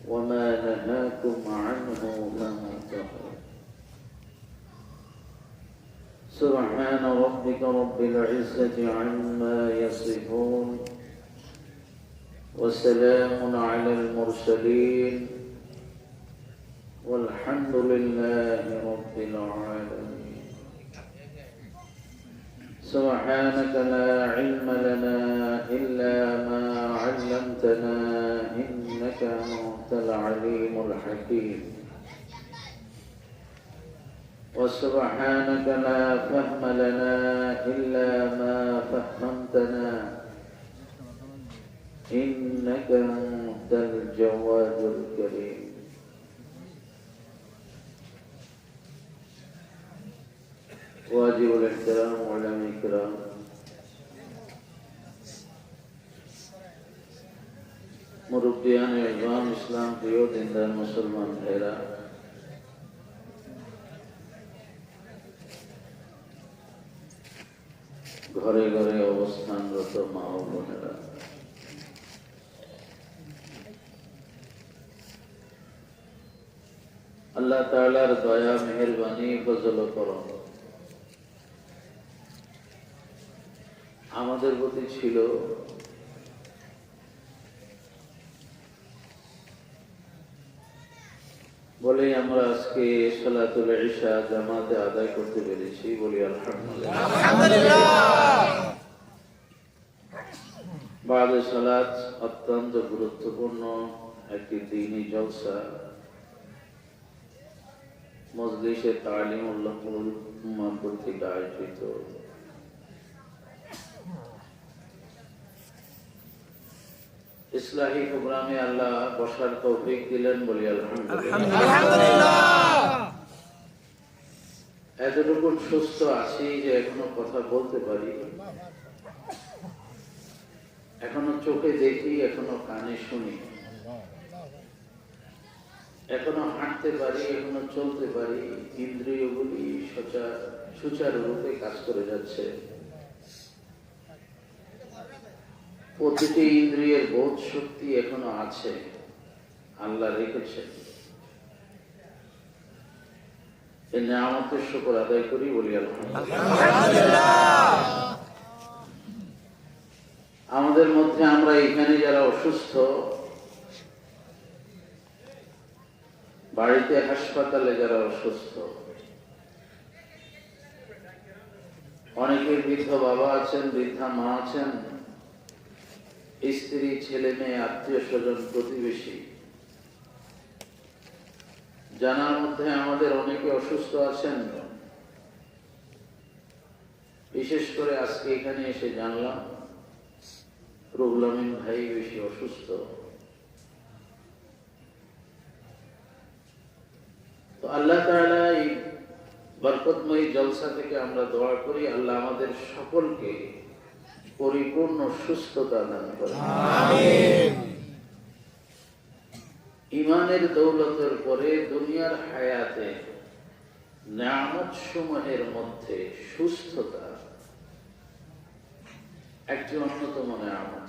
وما نهاكم عنه فانتهوا. سبحان ربك رب العزة عما يصفون وسلام على المرسلين والحمد لله رب العالمين. سبحانك لا علم لنا إلا ما علمتنا إنك أنت العليم الحكيم. وسبحانك لا فهم لنا إلا ما فهمتنا إنك أنت الجواد الكريم. واجب الاحترام علماء الكرام মুরব্বিয়ান ইসলাম ইসলাম প্রিয় দিনদার মুসলমান ভাইরা, ঘরে ঘরে অবস্থানরত মা ও বোনেরা, আল্লাহ তাআলার দয়া মেহেরবানি ফজল ও করম আমাদের প্রতি ছিল বলেই আমরা আজকে সালাতুল ইশা জামাতে আদায় করতে পেরেছি। বলি আলহামদুলিল্লাহ। বাদে সালাত অত্যন্ত গুরুত্বপূর্ণ একটি দ্বীনি জলসা, মজলিসে তালিমুল উম্মাহ কর্তৃক আয়োজিত। ইসলাহি প্রোগ্রামে আল্লাহ বসার তৌফিক দিলেন। বলি আলহামদুলিল্লাহ। এতটুকু সুস্থ আছি যে এখনো কথা বলতে পারি, এখনো চোখে দেখি, এখনো কানে শুনি, এখনো হাঁটতে পারি, এখনো চলতে পারি। ইন্দ্রিয়গুলি সুচারুরূপে কাজ করে যাচ্ছে। প্রতিটি ইন্দ্রিয়ের বোধ শক্তি এখনো আছে, আল্লাহ রেখেছেন। এই নিয়ামতের শুকর আদায় করি। বলি আলহামদুলিল্লাহ। আমাদের মধ্যে আমরা এখানে যারা অসুস্থ, বাড়িতে হাসপাতালে যারা অসুস্থ, অনেকের বৃদ্ধ বাবা আছেন, বৃদ্ধা মা আছেন, স্ত্রী, ছেলে মেয়ে, আত্মীয় স্বজন, প্রতিবেশী, জানার মধ্যে আমাদের অনেকে অসুস্থ আছেন। বিশেষ করে আজকে এখানে এসে জানলাম রুহুল আমিন ভাই বেশি অসুস্থ। তো আল্লাহ তাআলা এই বরকতময় জলসা থেকে আমরা দোয়া করি, আল্লাহ আমাদের সকলকে পরিপূর্ণ সুস্থতা দান করেন। আমিন। ঈমানের দৌলতের পরে দুনিয়ার হায়াতে নিয়ামত সমূহের মধ্যে সুস্থতা একটি অন্যতম নিয়ামত।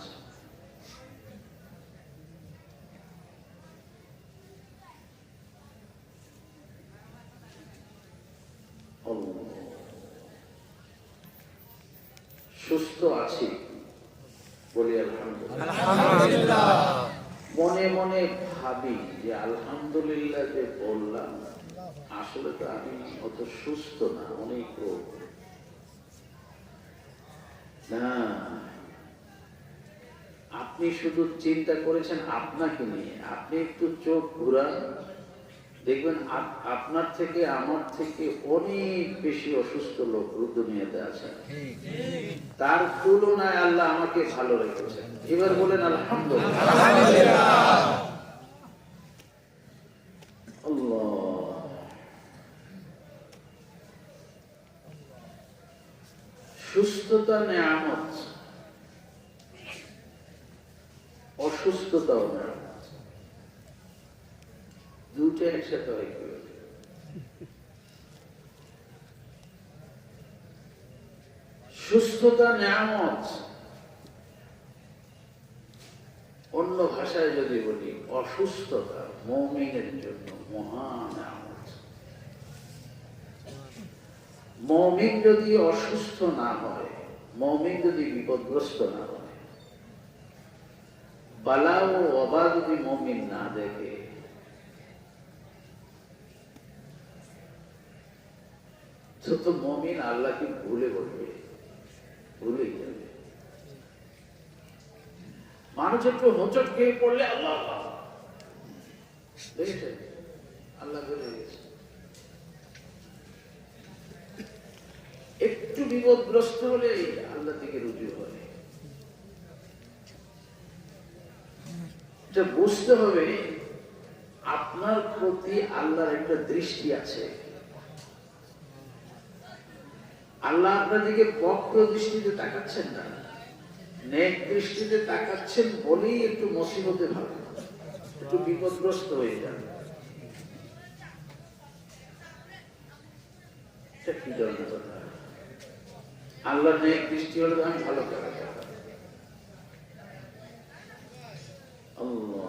সুস্থ আছি, বলি আলহামদুলিল্লাহ। মনে মনে ভাবি যে আলহামদুলিল্লাহ যে বললাম, আসলে তো আমি অত সুস্থ না, অনেক রোগ। না, আপনি শুধু চিন্তা করেছেন আপনাকে নিয়ে। আপনি একটু চোখ ঘুরান, দেখবেন আপনার থেকে আমার থেকে অনেক বেশি অসুস্থ লোক দুনিয়াতে আছে। তার তুলনায় আল্লাহ আমাকে ভালো রেখেছেন। এবার বলেন আলহামদুলিল্লাহ। আল্লাহ, সুস্থতা নিয়ামত, অসুস্থতাও নিয়ামত, দুটো একসাথে হয়। সুস্থতা নিয়ামত, অন্য ভাষায় যদি বলি, অসুস্থতা মুমিনের জন্য মহান নিয়ামত। মুমিন যদি অসুস্থ না হয়, মুমিন যদি বিপদগ্রস্ত না হয়, বালা ও ওবা যদি মুমিন না দেখে, তো মুমিন আল্লাহকে ভুলে বলবে, ভুলেই যাবে। মানুষ একটু হোঁচট খেয়ে পড়লে আল্লাহ আল্লাহ দেখেছেন, আল্লাহ বলে গেছে। একটু বিপদগ্রস্ত হলে আল্লাহ থেকে রুজু হয়। এটা বুঝতে হবে আপনার প্রতি আল্লাহর একটা দৃষ্টি আছে। আল্লাহ আপনার দিকে বক্র দৃষ্টিতে তাকাচ্ছেন না, নেক দৃষ্টিতে তাকাচ্ছেন বলেই একটু মুসিবতে ভালো, একটু বিপদগ্রস্ত হয়ে যান। এটা কি ধরনের কথা? আল্লাহ নেক দৃষ্টি হলে আমি ভালো করা যাব। আল্লাহ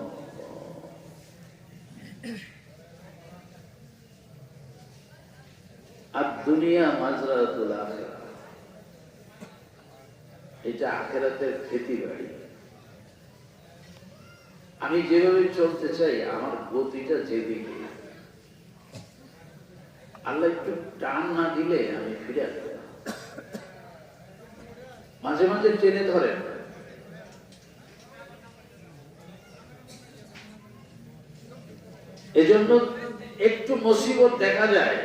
আর দুনিয়া মাজরাতুল আখিরাহ, এটা আখিরাতের খেতি বাড়ি। আমি যেভাবে চলতে চাই, আমার গতিটা যেদিকে, আল্লাহ একটু টান না দিলে আমি ফিরে আসবো না। মাঝে মাঝে টেনে ধরেন। এজন্য একটু মুসিবত দেখা যায়,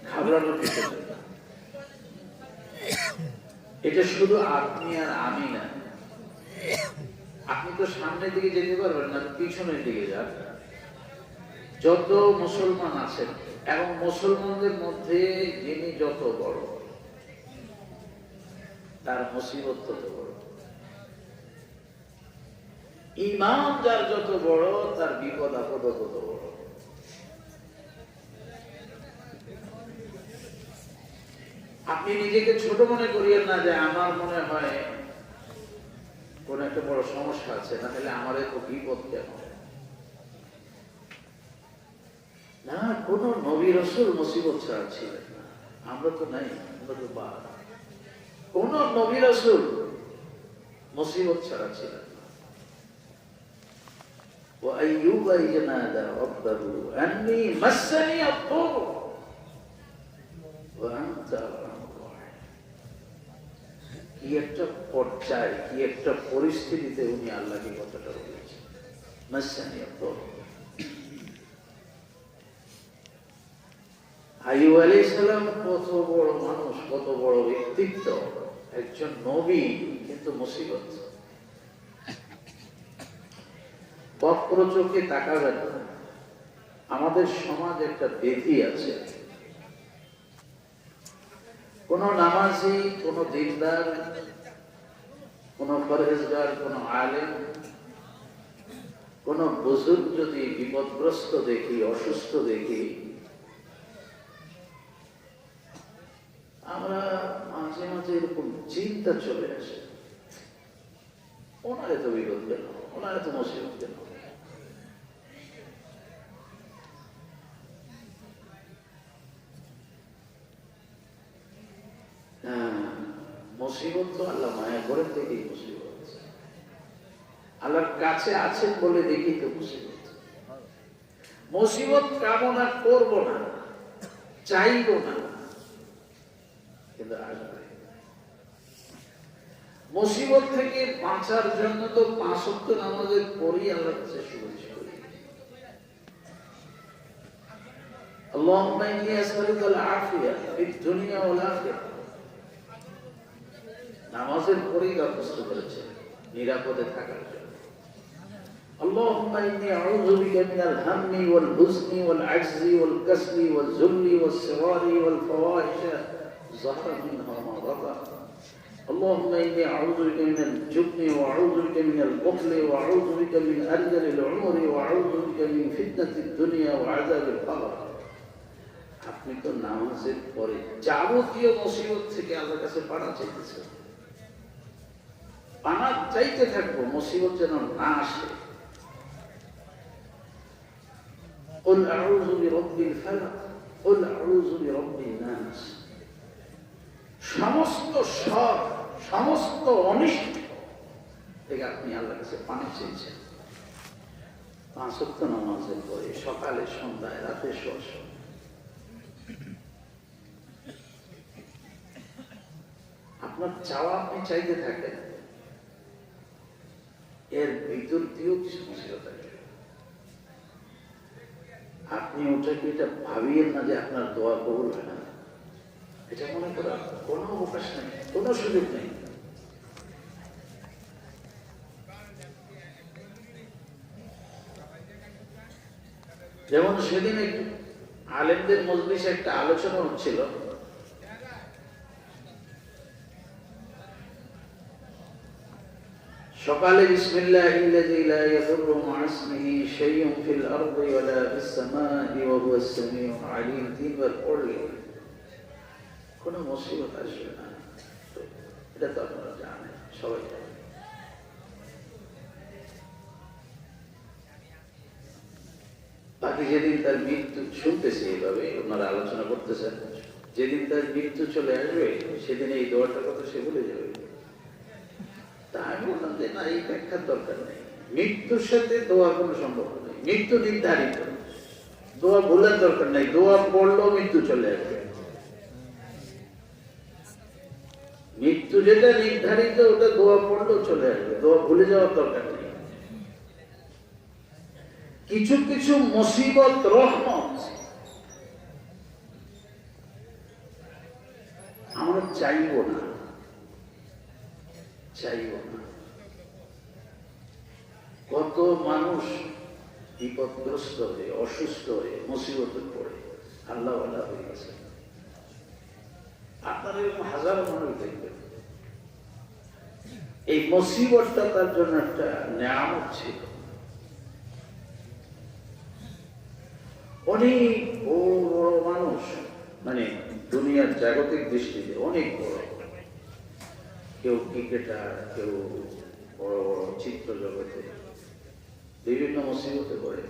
ঘাবড়ানোর কিছু নেই। এটা শুধু আপনি আর আমি না। আপনি তো সামনের দিকে যেতে পারবেন না, পিছনের দিকে যান। যত মুসলমান আছেন এবং মুসলমানদের মধ্যে যিনি যত বড়, তার মুসিবত তত বড়। ঈমান যার যত বড়, তার বিপদ আপদ তত বড়। আপনি নিজেকে ছোট মনে করিয়েন না যে আমার মনে হয় কোন একটা বড় সমস্যা আছে, না হলে আমার এত বিপদ কেন? না, কোন নবী রাসূল মুসিবত ছাড়া ছিলেন না। আমরা তো নাই, আমরা তো বাদ। কোন নবী রাসূল মুসিবত ছাড়া ছিলেন না। وأيوب إذ نادى ربه أني مسني الضر وأنت أرحم الراحمين। কি একটা পর্যায়ে, কি একটা পরিস্থিতিতে উনি আল্লাহকে কথাটা বলেছেন, মাসসানি আদ-দুর। আইয়ুব আলাইহিস সালাম কত বড় মানুষ, কত বড় ব্যক্তিত্ব, একজন নবী, কিন্তু মুসিবত। বক্র চোখে তাকাবেন না। আমাদের সমাজ একটা বেধি আছে। কোন নামাজি, কোন দিনদার, কোন পরহেজগার, কোন আলেম, কোন বুজুর্গ যদি বিপদগ্রস্ত দেখি, অসুস্থ দেখি, আমরা মাঝে মাঝে এরকম চিন্তা চলে আসে, ওনার এত বিপদ কেন, ওনার এত মুসিবত কেন? মুসিবত তো আল্লাহ মায়া করেন দেখি মুসিবত, আল্লাহর কাছে আছেন বলে দেখি তো মুসিবত। মুসিবত কামনা করব না, চাইব না, কিন্তু আসবে। মুসিবত থেকে বাঁচার জন্য তো 5 ওয়াক্ত নামাজের পরই আল্লাহর কাছে সুপারিশ করি। আল্লাহুম্মা ইন্নী আসআলুকা আল-আফিয়া ফিদ-দুনিয়া ওয়াল আখিরাহ। নামাজের পরেই দরখাস্ত করেছে নিরাপদে থাকার জন্য। আল্লাহুম্মা ইন্নী আউযু বিকা মিনাল হাম্মি ওয়াল হুজনি ওয়াল আজজি ওয়াল কাসলি ওয়াল যুল্লি ওয়াস সিগারি ওয়াল ফাওয়াহিশা যাহরা মিনহা মা বাতা। اللهم إني أعوذ بك من الجبن وأعوذ بك من البخل وأعوذ بك من أرذل العمر وأعوذ بك من فتنة الدنيا وعذاب القبر। আপনি তো নামাজের পরে যাবতীয় মুসিবত থেকে আল্লাহর কাছে পানা চাইতেছেন। পানা চাইতে থাকবো, মুসিবত যেন না আসে। قل أعوذ برب الفلق قل أعوذ برب الناس। সমস্ত সব, সমস্ত অনিষ্ট থেকে আপনি আল্লাহর কাছে পানি চেয়েছেন। 5 ওয়াক্ত নামাজের পরে, সকালে, সন্ধ্যায়, রাতে, শোয়ার সময়। আপনার চাওয়া আপনি চাইতে থাকেন, এর ভিতর দিয়েও কিছু মুসিবত আসবে। আপনি ওটাকে এটা ভাবিয়েন না যে আপনার দোয়া কবুল হয় না, এটা মনে করার কোনো অবকাশ নেই, কোনো সুযোগ নেই। যেমন সেদিন একটু আলেমদের মজলিসে একটা আলোচনা হচ্ছিল, সকালে বিসমিল্লাহিল্লাযী লা ইয়াদুররু মা ইসমিহি শাইউন ফিল আরদি ওয়ালা ফিস সামাই ওয়া হুয়াস সামিউল আলীম 3 বার পড়লে কোনো মুসিবত আসবে না। এটা তো আপনারা জানেন, সবাই জানেন। বাকি যেদিন তার মৃত্যু, শুনতেছে এইভাবে ওনারা আলোচনা করতেছেন, যেদিন তার মৃত্যু চলে আসবে সেদিন এই দোয়াটার কথা সে ভুলে যাবে। তা আমি বললাম যে না, এই ব্যাখ্যার দরকার নেই, মৃত্যুর সাথে দোয়ার কোনো সম্পর্ক নেই, মৃত্যু নির্ধারিত, দোয়া ভুলার দরকার নেই, দোয়া পড়লেও মৃত্যু চলে আসবে। মৃত্যু যেটা নির্ধারিত ওটা দোয়া পড়লেও চলে আসবে, দোয়া ভুলে যাওয়ার দরকার নেই। কিছু কিছু মুসিবত রহমত আমরা চাইব না, চাইব না। কত মানুষ বিপদগ্রস্ত হয়ে, অসুস্থ হয়ে, মুসিবতে পড়ে আল্লাহ আল্লাহ হয়ে গেছে। আপনার এরকম হাজারো মানুষ দেখবেন, এই মুসিবতটা তার জন্য একটা নিয়ামত ছিল। অনেক বড় বড় মানুষ, মানে দুনিয়ার জাগতিক দৃষ্টিতে অনেক বড়, কেউ ক্রিকেটার, কেউ বড় বড় চিত্র জগতে, বিভিন্ন মুসিবতে পড়ে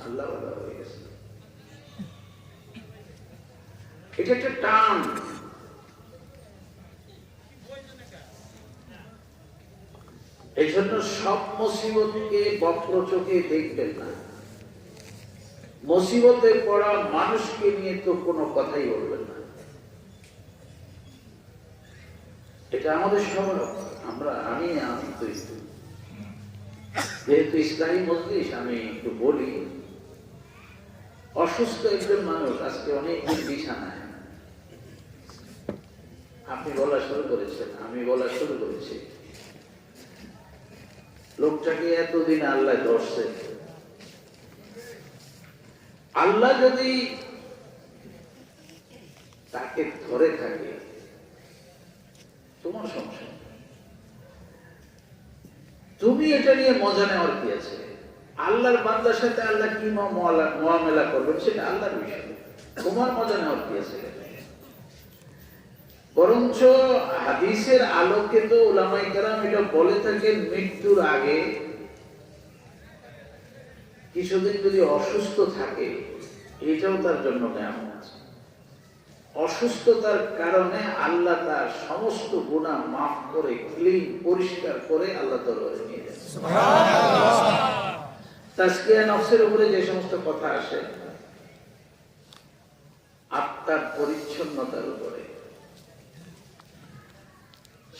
আল্লাহ আল্লাহ হয়ে গেছে। এটা একটা টান। এই জন্য সব মুসিবতকে বক্র চোখে দেখবেন না। মুসিবতে পড়া মানুষকে নিয়ে তো কোনো কথাই বলবেন না, এটা আমাদের স্বভাব। আমি তো যেহেতু ইসলামী মজলিস, আমি একটু বলি, অসুস্থ একজন মানুষ আজকে অনেকদিন বিছানায়, আপনি বলা শুরু করেছেন, আমি বলা শুরু করেছি, লোকটাকে এতদিন আল্লাহ ধরছে। আল্লাহ যদি তাকে ধরে থাকে, তোমার সমস্যা, তুমি এটা নিয়ে মজা নেওয়ার কি আছে? আল্লাহর বান্দার সাথে আল্লাহ কি মুআমেলা করবেন সেটা আল্লাহর বিষয়, তোমার মজা নেওয়ার কি আছে? বরঞ্চ হাদিসের আলোকে তো উলামায়ে কেরাম এটা বলে থাকেন, মৃত্যুর আগে কিছুদিন যদি অসুস্থ থাকে এটাও তার জন্য নিয়ামত। অসুস্থতার কারণে আল্লাহ তার সমস্ত গুনাহ মাফ করে, ক্লিন, পরিষ্কার করে আল্লাহ দরবারে নিয়ে যান। সুবহানাল্লাহ। তাজকিয়া নফসের উপরে যে সমস্ত কথা আসে, আত্মার পরিচ্ছন্নতার উপরে,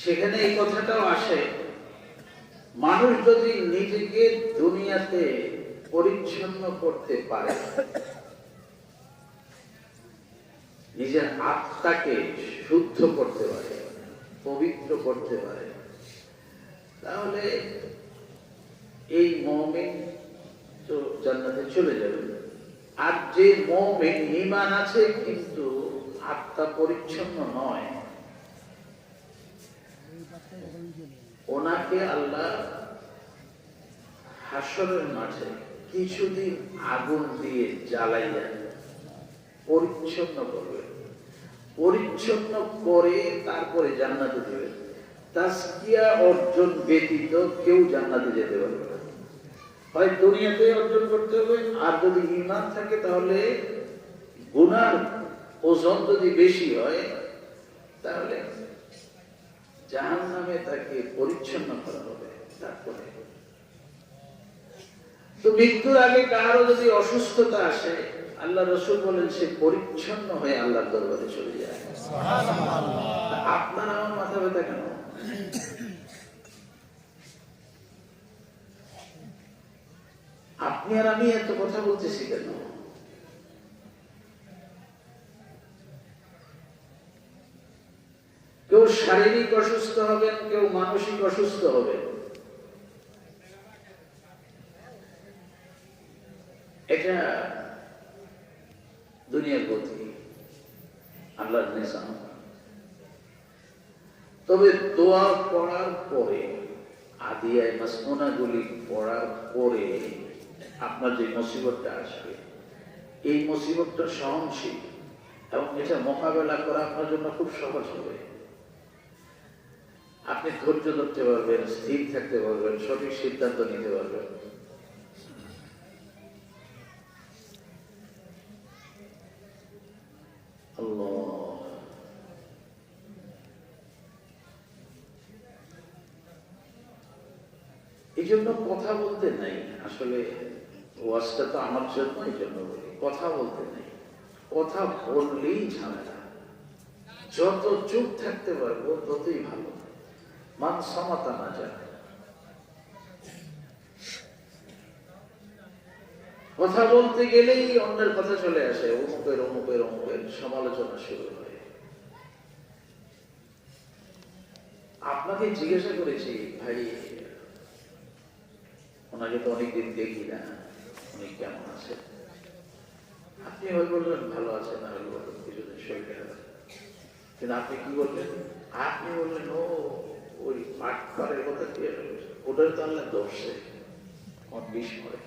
সেখানে এই কথাটাও আসে, মানুষ যদি নিজেকে দুনিয়াতে পরিচ্ছন্ন করতে পারে, নিজের আত্মাকে শুদ্ধ করতে পারে, পবিত্র করতে পারে, তাহলে এই মুমিন তো জান্নাতে চলে যাবে। আর যে মুমিন ঈমান আছে কিন্তু আত্মা পরিচ্ছন্ন নয়, ওনাকে আল্লাহ হাসরের মাঠে কিছুদিন আগুন দিয়ে জ্বালাইয়া পরিচ্ছন্ন করবে, পরিচ্ছন্ন করে তারপরে জান্নাতে দিবেন। তাজকিয়া অর্জন ব্যতীত কেউ জান্নাতে যেতে পারবে না। হয় দুনিয়াতে অর্জন করতে হবে, আর যদি ঈমান থাকে তাহলে গুনার ওজন যদি বেশি হয় তাহলে জাহান্নামে তাকে পরিচ্ছন্ন করা হবে। তারপরে তো মৃত্যুর আগে কারো যদি অসুস্থতা আসে, আল্লাহ রাসূল বলেন সে পরিচ্ছন্ন হয়ে আল্লাহর দরবারে চলে যায়। আপনার আমার মাথা ব্যথা কেন? আপনি আর আমি এত কথা বলতেছি কেন? কেউ শারীরিক অসুস্থ হবেন, কেউ মানসিক অসুস্থ হবে। এটা দুনিয়ার গতি, আল্লাহর নিজাম। তবে দোয়া পড়ার পরে, আদিয়ায় মাসনুনাগুলি পড়ার পরে আপনার যে মুসিবতটা আসবে, এই মুসিবতটা সহনশীল এবং এটা মোকাবেলা করা আপনার জন্য খুব সহজ হবে। আপনি ধৈর্য ধরতে পারবেন, স্থির থাকতে পারবেন, সঠিক সিদ্ধান্ত নিতে পারবেন। এই জন্য কথা বলতে নাই, আসলে ওয়াজটা তো আমার জন্য, এই জন্য বলি কথা বলতে নাই। কথা বললেই ঝামেলা, যত চুপ থাকতে পারবো ততই ভালো। মান সমাতা না যায়, কথা বলতে গেলেই অন্যের কথা চলে আসে, অমুকের অমুকের অমুকের সমালোচনা শুরু হয়। আপনাকে জিজ্ঞাসা করেছি, ভাই ওনাকে তো অনেকদিন দেখি না, উনি কেমন আছে? আপনি হয়তো বলবেন ভালো আছে, না হলে বলবেন কিছুদিন শরীর খারাপ। কিন্তু আপনি কি বললেন? আপনি বললেন ও ওই পাট পাড়ের কথা দিয়ে ওটার তো আল্লাহ দোষে আমার বিষ মরে।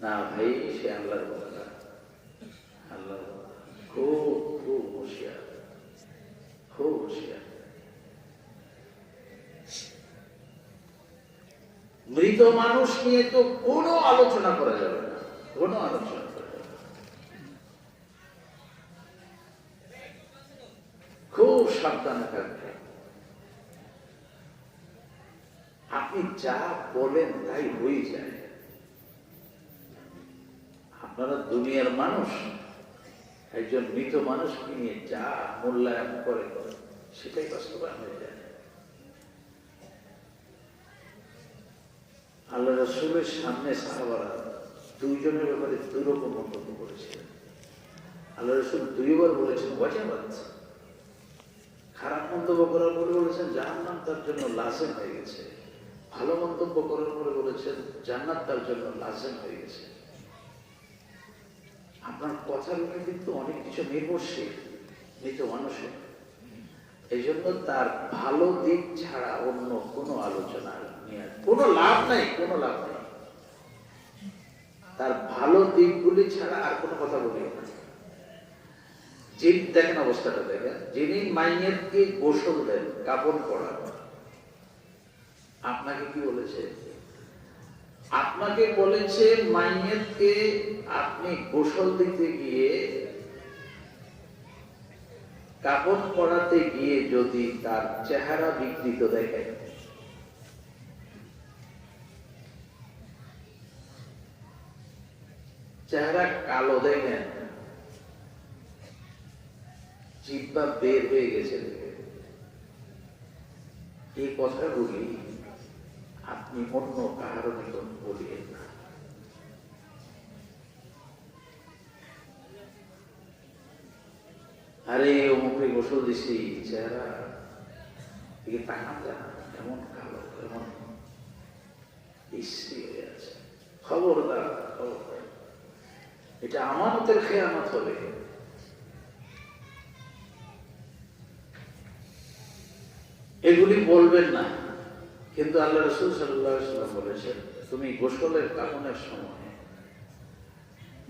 না ভাই, সে আল্লাহর কথা না, আল্লাহ খুব খুব হুঁশিয়ার, খুব হুঁশিয়ার। মৃত মানুষ নিয়ে তো কোনো আলোচনা করা যাবে না, কোনো আলোচনা করা যাবে না। খুব সাবধানে থাকবে। আপনি যা বলেন তাই হয়ে যায়। আপনারা দুনিয়ার মানুষ, একজন মৃত মানুষকে নিয়ে যা মূল্যায়ন করে সেটাই বাস্তবায়ন হয়ে যায়। আল্লাহ রাসূলের সামনে সাহাবারা দুইজনের ব্যাপারে দুই রকম মন্তব্য করেছিলেন। আল্লাহ রাসূল দুইবার বলেছেন ওয়াজিবাত, খারাপ মন্তব্য করার পরে বলেছেন জাহান্নাম তার জন্য লাজিম হয়ে গেছে। ভালো মন্তব্য করার পরে বলেছেন জান্নাত তার জন্য লাজিম হয়ে গেছে। আপনার কথার উপরে কিন্তু অনেক কিছু নির্ভরশীল মৃত মানুষের। এই জন্য তার ভালো দিক ছাড়া অন্য কোনো আলোচনা নিয়ে কোনো লাভ নাই, কোনো লাভ নেই। তার ভালো দিকগুলি ছাড়া আর কোনো কথা বলিও না। যিনি দেখেন অবস্থাটা দেখেন, যিনি মাইয়েতকে গোসল দেন, কাপড় পরান, আপনাকে কি বলেছে? আপনাকে বলেছে মাইয়েতকে আপনি গোসল দিতে গিয়ে, কাপড় পরাতে গিয়ে যদি তার চেহারা বিকৃত দেখেন, চেহারা কালো দেখেন, জিহ্বা বের হয়ে গেছে, এই কথাগুলি আপনি অন্য কারো নিকট বলিয়েন না। আরে অমুকে গোসল দিছি, চেহারা দিকে তাকান যায় না, এমন কালো, এমন বিশ্রী হয়ে আছে। খবরদার, খবরদার, এটা আমানতের খেয়ানত হবে। এগুলি বলবেন না। কিন্তু আল্লাহ রাসূল সাল্লাল্লাহু আলাইহি ওয়াসাল্লাম বলেছেন তুমি গোসলের কাফনের সময়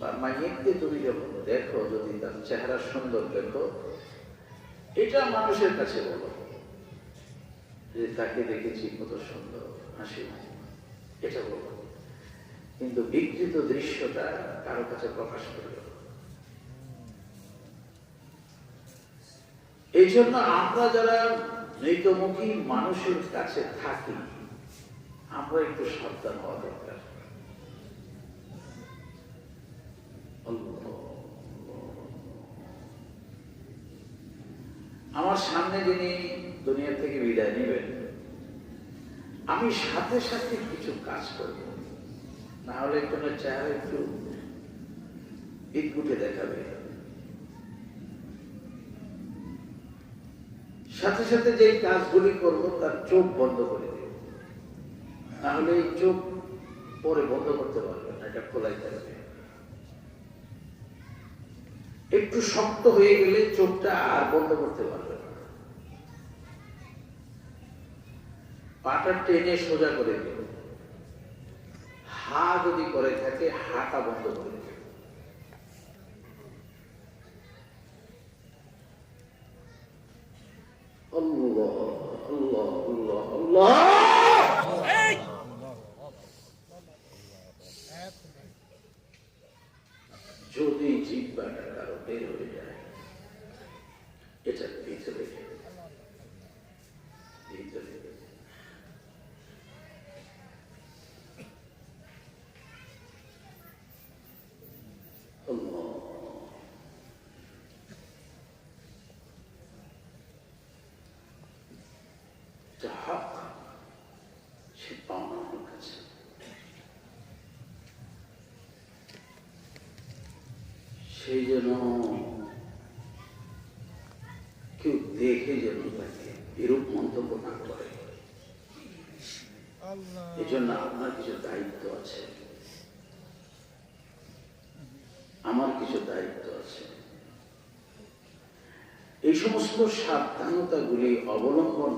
বা মাইয়াকে তুমি যখন দেখো, যদি তার চেহারা সুন্দর দেখো, এটা মানুষের কাছে বলো যে তাকে দেখেছি কত সুন্দর হাসি, এটা বলো। কিন্তু বিকৃত দৃশ্যটা কারো কাছে প্রকাশ করবে। এই জন্য আমরা যারা মৃতমুখী মানুষের কাছে থাকি, আমরা একটু সাবধান হওয়া দরকার। আমার সামনে যিনি দুনিয়া থেকে বিদায় নেবেন, আমি সাথে সাথে কিছু কাজ করব, না হলে একজনের চেহারা একটু বিদঘুটে দেখাবে। সাথে সাথে যে কাজগুলি করব তার চোখ বন্ধ করে দেব, না হলে এই চোখ পরে বন্ধ করতে পারবে না, এটা খোলাই থাকবে। একটু শক্ত হয়ে গেলে চোখটা আর বন্ধ করতে পারবে না। পাটা টেনে সোজা করে দেব, হা যদি করে থাকে হাটা বন্ধ করে দেব। আল্লাহ আল্লাহ আল্লাহ আল্লাহ। যদি জিহ্বাটা কারো বের হয়ে যায়, এটা ভিতরে ভিতরে হক, সে পাওনা আমার কাছে। সেই যেন কেউ দেখে যেন তাকে বিরূপ মন্তব্য না করে। এই জন্য আপনার কিছু দায়িত্ব আছে, আমার কিছু দায়িত্ব আছে। এই সমস্ত সাবধানতাগুলি অবলম্বন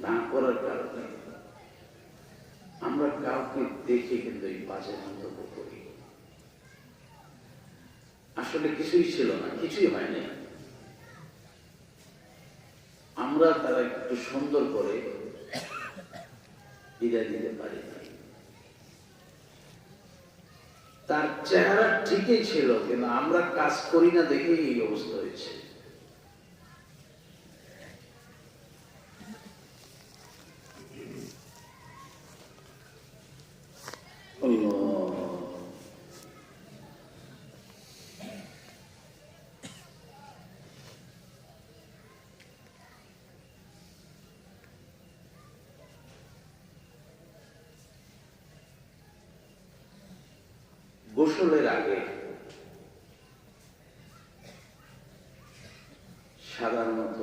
না করার কারণে আমরা কাউকে দেখে কিন্তু এই বাজে মন্তব্য করি। আসলে কিছুই ছিল না, কিছুই হয়নি। আমরা তারা একটু সুন্দর করে বিদায় দিতে পারি না। তার চেহারা ঠিকই ছিল, কিন্তু আমরা কাজ করি না দেখে এই অবস্থা হয়েছে। গোসলের আগে সাধারণত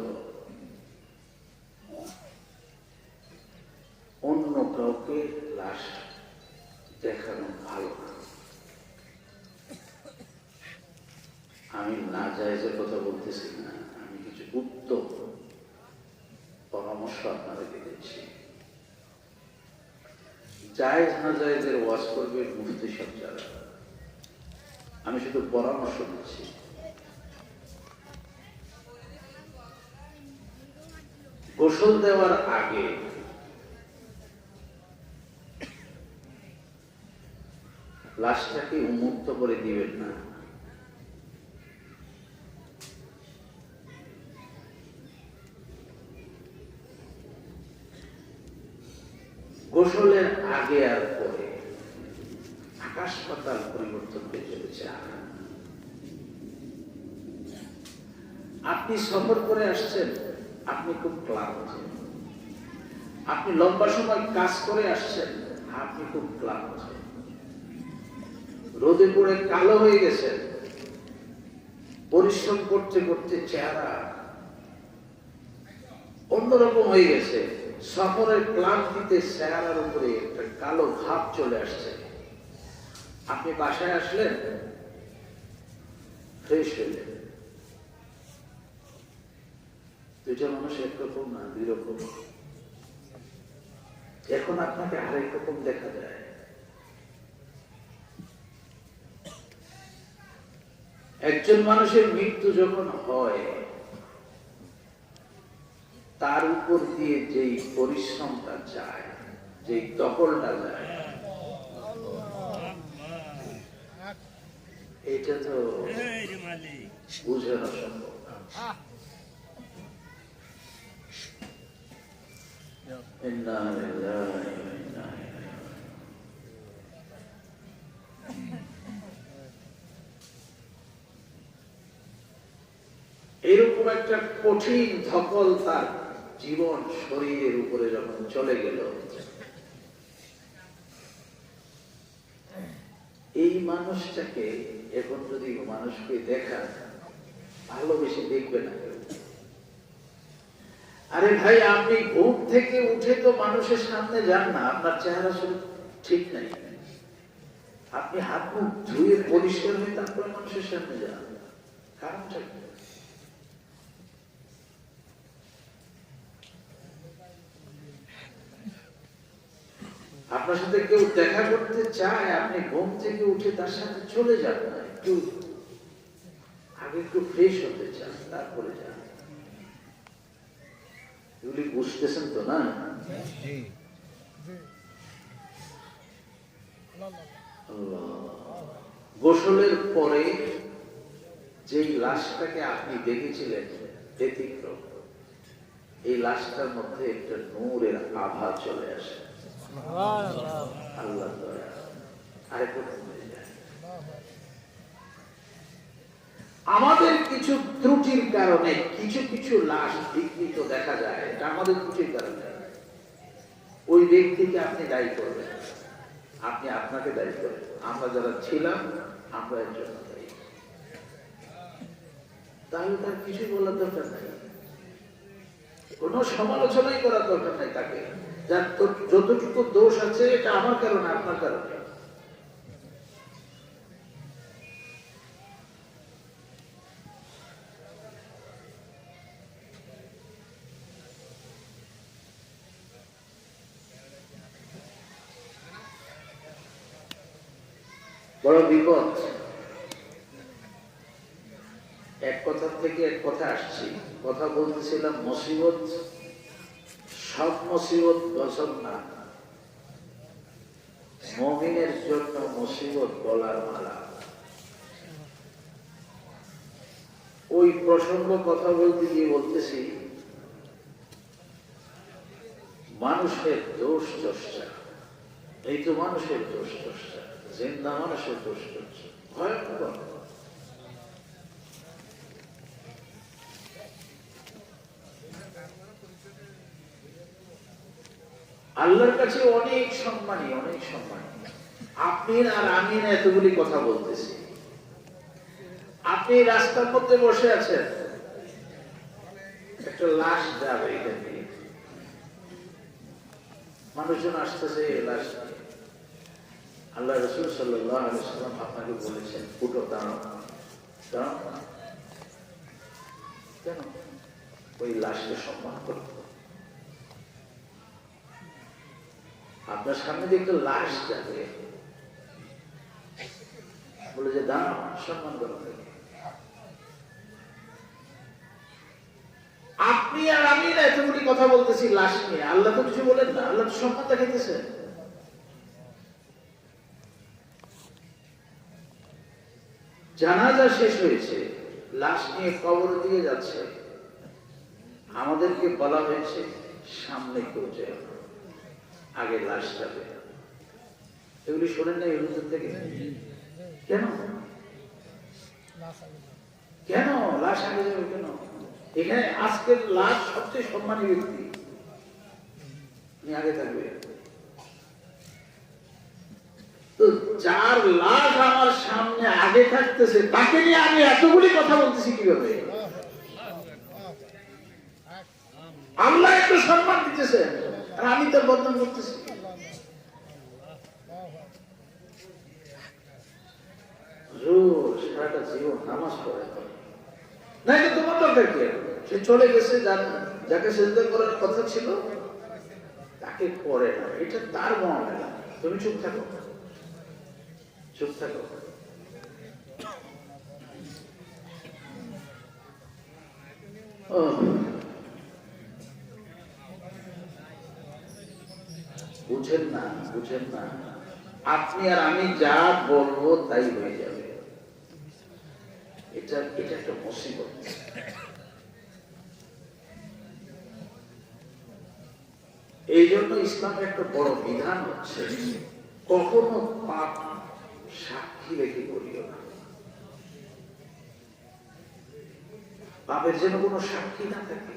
অন্য কাউকে লাশ দেখানো ভালো না। আমি না জায়েজের কথা বলতেছি না, আমি কিছু উত্তম পরামর্শ আপনাদেরকে দিচ্ছি। জায়েজ না জায়েজের ওয়াজ করবে মুফতি সব যারা, আমি শুধু পরামর্শ দিচ্ছি। গোসল দেওয়ার আগে লাশটাকে উন্মুক্ত করে দিবেন না। গোসলের আগে আর পরে আকাশ পাতাল পরিবর্তন হয়ে চলেছে। আপনি সফর করে আসছেন, আপনি খুব ক্লান্ত। আপনি লম্বা সময় কাজ করে আসছেন, আপনি খুব ক্লান্ত। রোদে পড়ে কালো হয়ে গেছেন, পরিশ্রম করতে করতে চেহারা অন্যরকম হয়ে গেছে। সফরের ক্লান্তিতে চেহারার উপরে একটা কালো ভাব চলে আসছে। আপনি বাসায় আসলেন, ফ্রেশ হইলেন। দুইটা মানুষ একরকম না, দুই রকম। এখন আপনাকে আরেক রকম দেখা যায়। একজন মানুষের মৃত্যু যখন হয়, তার উপর দিয়ে যেই পরিশ্রমটা যায়, যেই দখলটা যায়, এটা তো বুঝানো সম্ভব না। এরকম একটা কঠিন ধকল তার জীবন শরীরের উপরে যখন চলে গেল, এই মানুষটাকে এখন যদি মানুষকে দেখা, ভালোবেসে দেখবে না। আরে ভাই, আপনি ঘুম থেকে উঠে তো মানুষের সামনে যান না, আপনার চেহারা শুধু ঠিক নাই। আপনি হাত মুখ ধুয়ে পরিষ্কার হয়ে তারপরে মানুষের সামনে যান, কারণটা কি? আপনার সাথে কেউ দেখা করতে চায়, আপনি ঘুম থেকে উঠে তার সাথে চলে যান না, একটু আগে একটু ফ্রেশ হতে চান, তারপরে যান। এগুলি বুঝতেছেন তো না? গোসলের পরে যেই লাশটাকে আপনি দেখেছিলেন ব্যতিক্রম, এই লাশটার মধ্যে একটা নূরের আভা চলে আসে। আল্লাহ দয়া আরেকটু কমে যায়। আমাদের কিছু ত্রুটির কারণে কিছু কিছু লাশ বিকৃত দেখা যায়, এটা আমাদের ত্রুটির কারণে। ওই ব্যক্তিকে আপনি দায়ী করবেন, আপনি আপনাকে দায়ী করবেন। আমরা যারা ছিলাম, আমরা এর জন্য দায়ী। তাহলে তার কিছু বলার দরকার নাই, কোন সমালোচনাই করার দরকার নাই তাকে। যার যতটুকু দোষ আছে, এটা আমার কারণে, আপনার কারণে। বড় বিপদ। এক কথা থেকে এক কথা আসছি, কথা বলতেছিলাম মুসিবত, সব মুসিবত গজব না, মুমিনের জন্য মুসিবত গলার মালা। ওই প্রসঙ্গ কথা বলতে গিয়ে বলতেছি, মানুষের দোষ চর্চা, এই তো মানুষের দোষ চর্চা, জিন্দা মানুষের দোষ চর্চা ভয়ঙ্কর। আল্লাহর কাছে অনেক সম্মানী, অনেক সম্মানী। আপনি আর আমি না এতগুলি কথা বলতেছি, আপনি রাস্তার মধ্যে বসে আছেন, একটা লাশ যাবে এখান থেকে, মানুষজন আসতেছে লাশ। আল্লাহ রাসূল সাল্লাল্লাহু আলাইহি ওয়াসাল্লাম আপনাকে বলেছেন, উঠো, দাঁড়াও। দাঁড়াও কেন? ওই লাশকে সম্মান করো। আপনার সামনে দিয়ে একটা লাশ যাবে, বলে যে দাঁড়াও, সম্মান করো। আপনি আর আমি না এতগুলি কথা বলতেছি লাশ নিয়ে, আল্লাহ তো কিছু বলেন না, আল্লাহ তো সম্মান দেখাইতেছে। জানাজা শেষ হয়েছে, লাশ নিয়ে কবর দিয়ে যাচ্ছে, আমাদেরকে বলা হয়েছে সামনে কেউ যায়, আগে লাশ যাবে। এগুলি শোনেন না হুজুর থেকে? কেন কেন লাশ আগে যাবে কেন? এখানে আজকের লাশ সবচেয়ে সম্মানী ব্যক্তি, আগে থাকবে। তো যার লাশ আমার সামনে আগে থাকতেছে, তাকে নিয়ে আমি এতগুলি কথা বলতেছি কিভাবে? আল্লাহ একটু সম্মান দিতেছে আর আমি তার বদনাম করতেছি। সারাটা জীবন নামাজ পড়ে না, এটা তোমার দরকার কি? সে চলে গেছে, যাকে সিজদা করার কথা ছিল তাকে করে না, এটা তার মামলা। তুমি চুপ থাকো, চুপ থাকো। ও, বুঝেন না, বুঝেন না, আপনি আর আমি যা বলবো তাই হয়ে যাবে। এটা এটা একটা মুসিবত। এই জন্য ইসলামের একটা বড় বিধান হচ্ছে, কখনো পাপ সাক্ষী রেখে করিও না। পাপের যেন কোনো সাক্ষী না থাকে।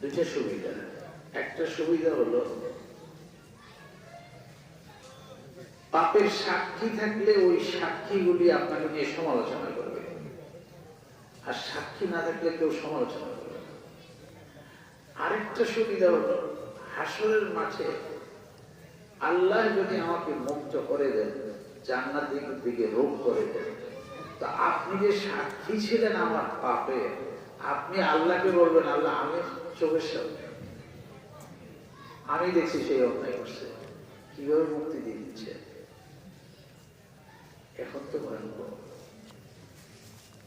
দুইটা সুবিধা। একটা সুবিধা হলো, পাপের সাক্ষী থাকলে ওই সাক্ষীগুলি আপনাকে নিয়ে সমালোচনা করবে, আর সাক্ষী না থাকলে কেউ সমালোচনা করবে না। আরেকটা সুবিধা হলো, হাসরের মাঠে আল্লাহ যদি আমাকে মুক্ত করে দেন, জান্নাতের দিকে রোগ করে দেন, তা আপনি যে সাক্ষী ছিলেন আমার পাপে, আপনি আল্লাহকে বলবেন, আল্লাহ আমি চোখের সামনে আমি দেখছি সেই অন্যায় করছে, কিভাবে মুক্তি দিয়ে দিচ্ছে। এখন তো ভয়ঙ্কর,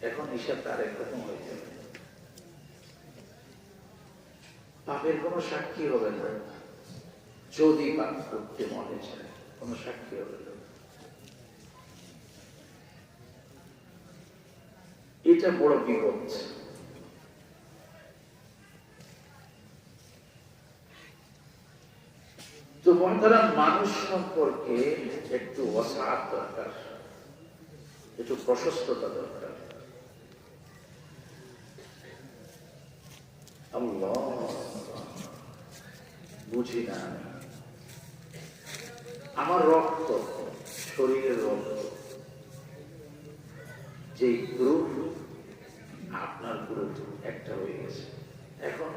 এখন হিসাবটা আরেক রকম হয়ে যাবে। পাপের কোনো সাক্ষী হবে না, যদি পাপ করতে মনে চায় কোনো সাক্ষী হবে না। এটা বড় বিপদ। তো মহাতারা, মানুষ সম্পর্কে একটু ওয়াসাআত দরকার, একটু প্রশস্ততা দরকার। আল্লাহ, বুঝি না, আমার রক্ত, শরীরের রক্ত, যে গ্রুপ আপনার গ্রুপ একটা হয়ে গেছে। এখন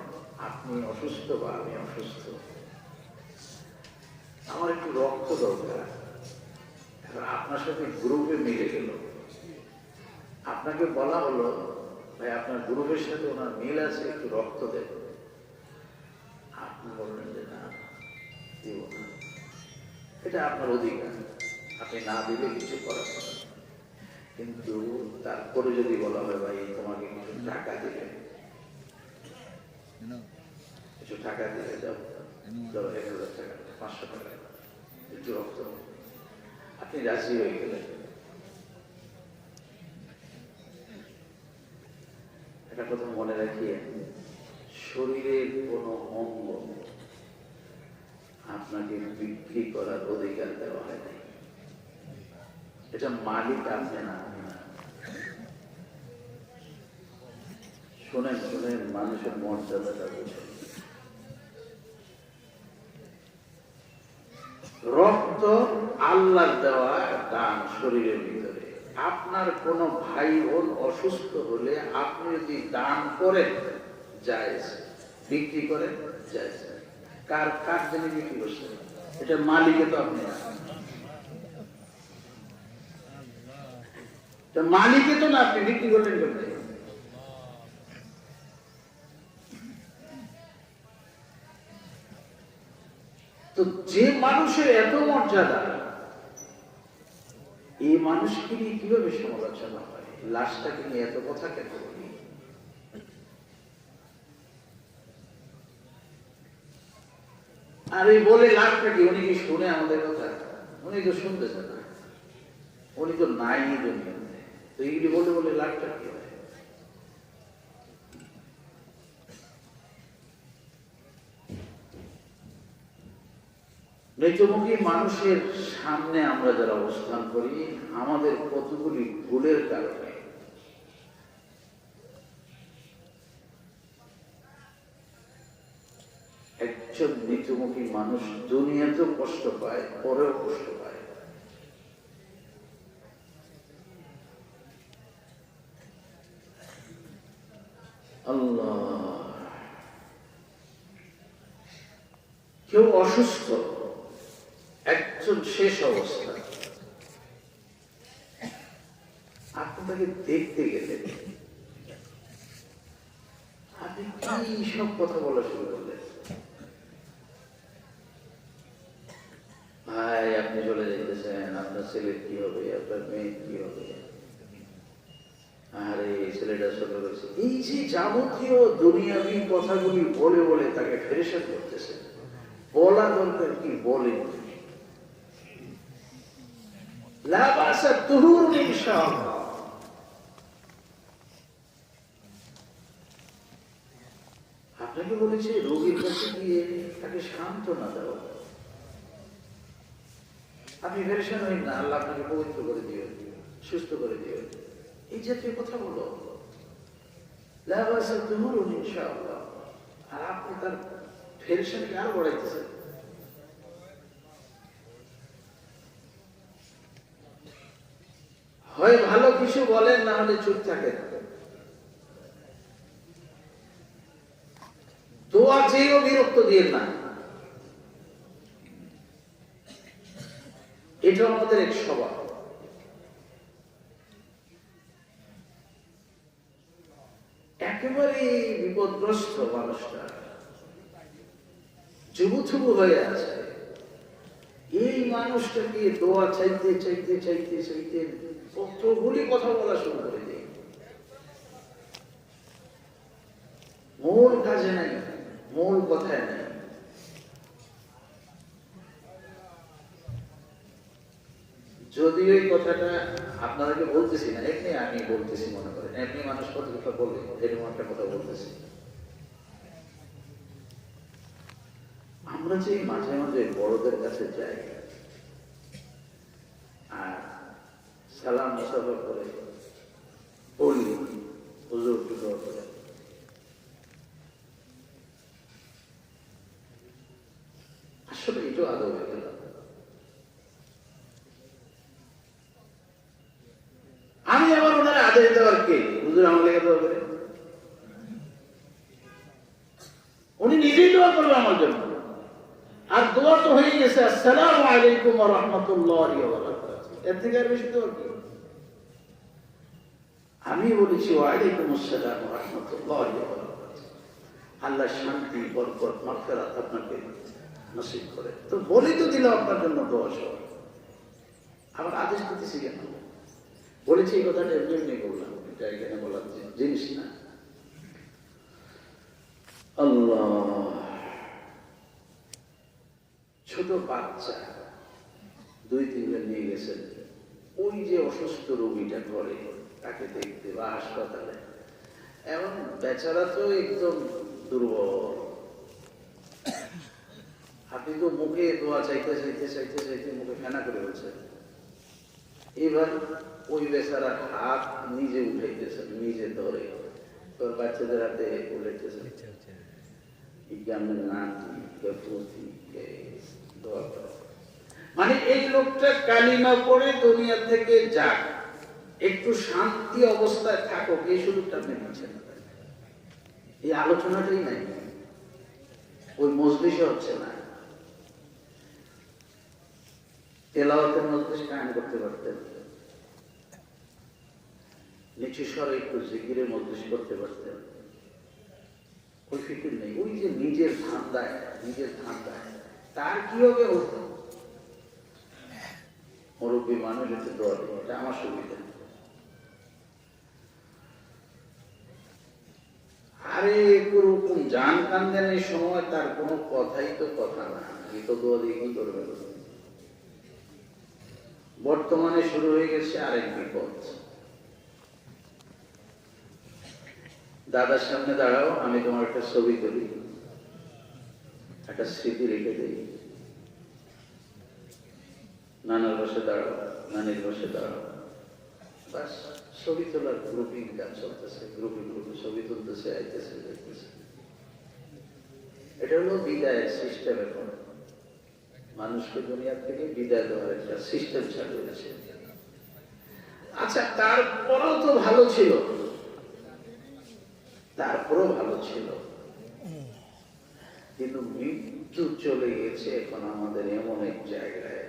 আপনি অসুস্থ বা আমি অসুস্থ, আমার একটু রক্ত দরকার। এখন আপনার সাথে গ্রুপে মিলে গেল, আপনাকে বলা হলো, ভাই আপনার গ্রুপের সাথে ওনার মিল আছে, একটু রক্ত দেন। আপনি বললেন যে না, দিব না, এটা আপনার অধিকার, আপনি না দিলে কিছু করার কথা। কিন্তু তারপরে যদি বলা হয়, ভাই তোমাকে কিছু টাকা দিলে, কিছু টাকা দিলে যাও, ধরো 1000 টাকা, 500 টাকা, একটু রক্ত, আপনি রাজি হয়ে গেলেন। একটা কথা মনে রাখিয়ে, শরীরের কোনো অঙ্গ আপনাকে বিক্রি করার অধিকার দেওয়া হয় নাই। এটা মালিক আপনি না। শোনেন শোনেন, মানুষের মর্যাদাটা বুঝেন। রক্ত আল্লাহর দেওয়া দান শরীরের ভিতরে। আপনার কোন ভাই বোন অসুস্থ হলে আপনি যদি দান করেন জায়েজ, বিক্রি করেন জায়েজ। কার কার জন্য বিক্রি করছেন? এটা মালিকে তো আপনি না, মালিকে তো না, আপনি বিক্রি করলেন কেন? তো যে মানুষের এত মর্যাদা, এই মানুষকে নিয়ে কিভাবে সমালোচনা হয়? লাশটাকে নিয়ে এত কথা কেন বলি? আর এই বলে লাশটা কি, উনি কি শুনে আমাদের কথা? উনি তো শুনতেছে না, উনি তো নাই দুনিয়াতে। তো এইগুলি বলে বলে লাশটা কি হয়? মৃত্যুমুখী মানুষের সামনে আমরা যারা অবস্থান করি, আমাদের কতগুলি ভুলের কারণে একজন মৃত্যুমুখী মানুষ দুনিয়াতেও কষ্ট পায়, পরেও কষ্ট পায়। আল্লাহ, কেউ অসুস্থ, একজন শেষ অবস্থা, আপনি তাকে দেখতে গেলেন, আপনি কি সব কথা বলা শুরু করলেন? ভাই আপনি চলে যেতেছেন, আপনার ছেলের কি হবে, আপনার মেয়ের কি হবে? চলে গেছে। এই যে যাবতীয় দুনিয়াবি কথাগুলি বলে বলে তাকে ফেরেশান করতেছে, বলা দরকার কি বলেন, লা বাসা তুহুরুন ইনশাআল্লাহ। আপনাকে বলেছে রোগীর কাছে গিয়ে তাকে সান্ত্বনা দাও, আপনি ফেরেশান হইন না, আল্লাহ আপনাকে পবিত্র করে দিবেন, সুস্থ করে দিবেন, এই জাতীয় কথা বলো, লা বাসা তুহুরুন ইনশাআল্লাহ। আর আপনি তার ফেরেশানিকে আরো বাড়াইতেছেন। হয় ভালো কিছু বলেন, না হলে চুপ থাকেন। দোয়া চেয়েও বিরক্ত দিয়ে না, এটা আমাদের এক স্বভাব। একেবারে বিপদগ্রস্ত মানুষটা যুবথুবু হয়ে আছে, এই মানুষটাকে দোয়া চাইতে চাইতে চাইতে চাইতে কতগুলি কথা বলা শুরু করে দিয়ে মূল কাজে নাই, মূল কথায় নাই। যদিও এই কথাটা আপনাদেরকে বলতেছি না, এমনি আমি বলতেছি, মনে করেন এমনি মানুষ কত কথা বলে, এরকম একটা কথা বলতেছি। আমরা যে মাঝে মাঝে বড়দের কাছে যাই আর সালাম মুসাফা করে বলি, হুজুর দোয়া করে, আসলে এটাও আদব হয়ে গেল। আমি আবার ওনারা আদেশ দেওয়ার কে? হুজুর আমার লেগে দোয়া করে, উনি নিজেই দোয়া করবে আমার জন্য। আর দোয়া তো হয়ে গেছে, আসসালামু আলাইকুম ওয়া রাহমাতুল্লাহি ওয়া বারাকাতুহু, এর থেকে আর বেশি দোয়া কি? আমি বলেছি ওয়া আলাইকুম আসসালাম ওয়া রাহমাতুল্লাহি ওয়া বারাকাতুহু, আল্লাহ শান্তি, বরকত, মাগফিরাত আপনাকে নসিব করে। তো বলি তো দিলাম আপনার জন্য দোয়া সব, আবার আদেশ দিতেছি কেন? বলেছি এই কথাটা এমনি এমনি বললাম, এটা এখানে বলার জিনিস না। আল্লাহ, ছোট বাচ্চা 2-3 জন নিয়ে গেছেন, ওই যে অসুস্থ রোগীটা ঘরে তাকে দেখতে বা হাসপাতালে, এমন বেচারা তো একদম দুর্বল। আপনি তো মুখে দোয়া চাইতে চাইতে চাইতে চাইতে মুখে ফেনা করে বলছেন, এবার ওই বেচারার হাত নিজে উঠাইতেছেন, নিজে ধরে তোর বাচ্চাদের হাতে উঠাইতেছেন, মানে এই লোকটা কালিমা পড়ে দুনিয়া থেকে যাক, একটু শান্তি অবস্থায় থাকুক, এই সুযোগটা আপনি দিচ্ছেন। এই আলোচনাটাই নাই, ওই মজলিসে হচ্ছে না। তেলাওয়াতের মজলিস কায়েম করতে পারতেন, নিচু স্বরে একটু জিকিরের মজলিস করতে পারতেন, ওই ফিকির নেই। ওই যে নিজের ধান্দায় তার কি হবে? মুরব্বী মানুষ একটু দোয়া দেবে, এটা আমার সুবিধা। আরে কোন জান কান্দানের সময় তার কোনো কথাই তো কথা না, এই তো দোয়া দিয়ে কি করবে? বর্তমানে শুরু হয়ে গেছে আরেক বিপদ। দাদার সামনে দাঁড়াও, আমি তোমার একটা ছবি তুলি, একটা স্মৃতি রেখে দিই। নানার পাশে দাঁড়াও, নানির পাশে দাঁড়াও, বাস ছবি তোলার গ্রুপিং কাজ চলতেছে, গ্রুপে ছবি তুলতেছে, আইতেছে দেখতেছে। এটা হলো বিদায়ের সিস্টেম। এখন মানুষকে দুনিয়া থেকে বিদায় দেওয়ার একটা সিস্টেম চালু হয়েছে। আচ্ছা, তারপরেও তো ভালো ছিল, কিন্তু মৃত্যু চলে গেছে এখন আমাদের এমন এক জায়গায়,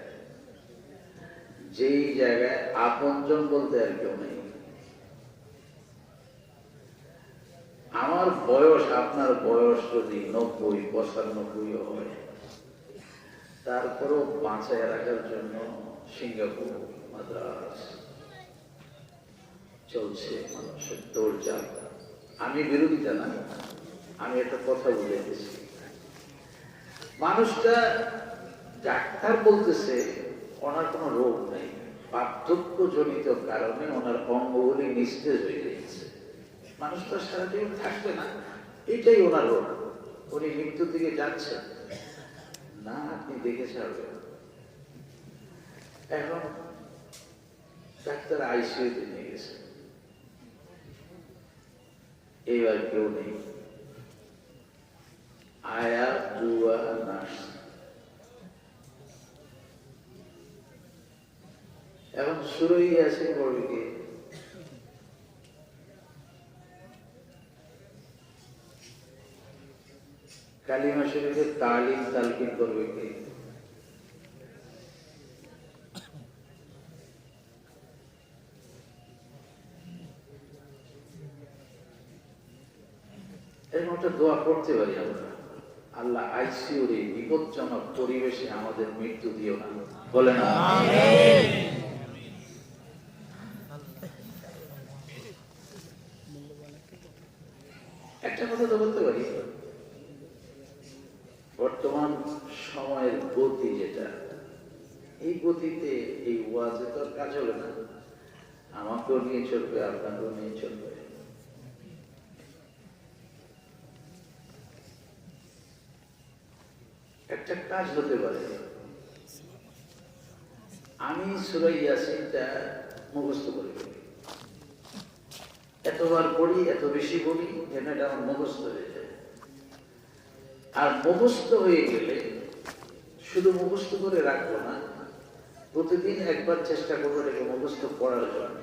যেই জায়গায় আপনজন বলতে আর কেউ নেই। আমার বয়স, আপনার বয়স যদি 90-95 হয়, তারপরও বাঁচায় রাখার জন্য সিঙ্গাপুর, মাদ্রাস, চলছে মানুষের দৌড়ঝাঁপ। আমি বিরোধিতা না, আমি একটা কথা বলে দিয়েছি। মানুষটা ডাক্তার বলতেছে ওনার কোনো রোগ নেই, বার্ধক্যজনিত কারণে ওনার অঙ্গগুলি নিস্তেজ হয়ে গেছে। মানুষটা সারা জীবন থাকবে না, এটাই ওনার রোগ। উনি মৃত্যুর দিকে যাচ্ছেন না, আপনি দেখে ছাড়বেন। এখন ডাক্তার আইসিইউতে নিয়ে গেছে, এইবার কেউ নেই, আয়া বুয়া নার্স। এখন শুরুই আছে করবে কি? কালিমা শরীফের তালিম তালকিন করবে কি? এরকম একটা দোয়া করতে পারি আমরা, আল্লাহ আইসিইউর এই বিপজ্জনক পরিবেশে আমাদের মৃত্যু দিও না, বলে না? একটা কথা তো বলতে পারি, বর্তমান সময়ের গতি যেটা, এই গতিতে এই ওয়াজে তো আর কাজ হবে না। আমাকেও নিয়ে চলবে, আপনাকেও নিয়ে চলবে। একটা কাজ হতে পারে, আমি সূরা ইয়াসিনটা মুখস্থ করে ফেলি, এতবার পড়ি, এত বেশি পড়ি যেন এটা আমার মুখস্থ হয়ে যায়। আর মুখস্থ হয়ে গেলে শুধু মুখস্থ করে রাখবো না, প্রতিদিন একবার চেষ্টা করবো এটাকে মুখস্থ করার জন্য।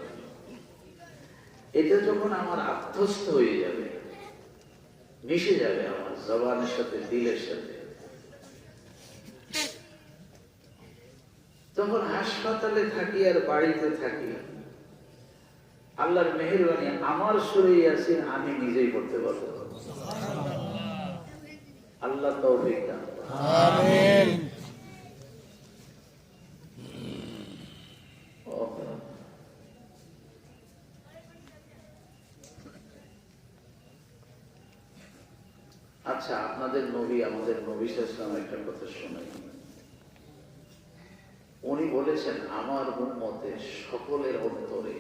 এটা যখন আমার আত্মস্থ হয়ে যাবে, মিশে যাবে আমার জবানের সাথে, দিলের সাথে, তখন হাসপাতালে থাকি আর বাড়িতে থাকি, আল্লাহর মেহেরবানি আমার সূরা ইয়াসিন আমি নিজেই পড়তে পারবো। আল্লাহ তৌফিক দান। আমিন। আচ্ছা, আপনাদের নবী, আমাদের নবী সাল্লাল্লাহু আলাইহি ওয়াসাল্লাম একটা কথা শোনাই। উনি বলেছেন, আমার উম্মতের সকলের অন্তরে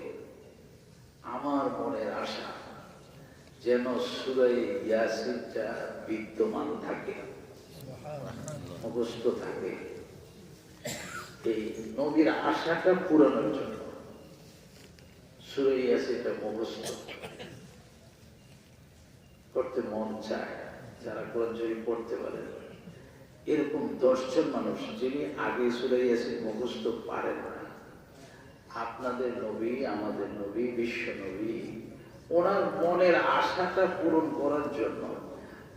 আমার মনের আশা যেন সূরা ইয়াসিনটা বিদ্যমান থাকে, মুখস্থ থাকে। এই নবীর আশাটা পূরণের জন্য সূরা ইয়াসিনটা মুখস্থ করতে মন চায়। যারা কোরআন শরীফ পড়তে পারেন, এরকম 10 জন মানুষ যিনি আগে সূরা ইয়াসিন মুখস্থ পারেন না, আপনাদের নবী, আমাদের নবী, বিশ্ব নবী, ওনার মনের আশাটা পূরণ করার জন্য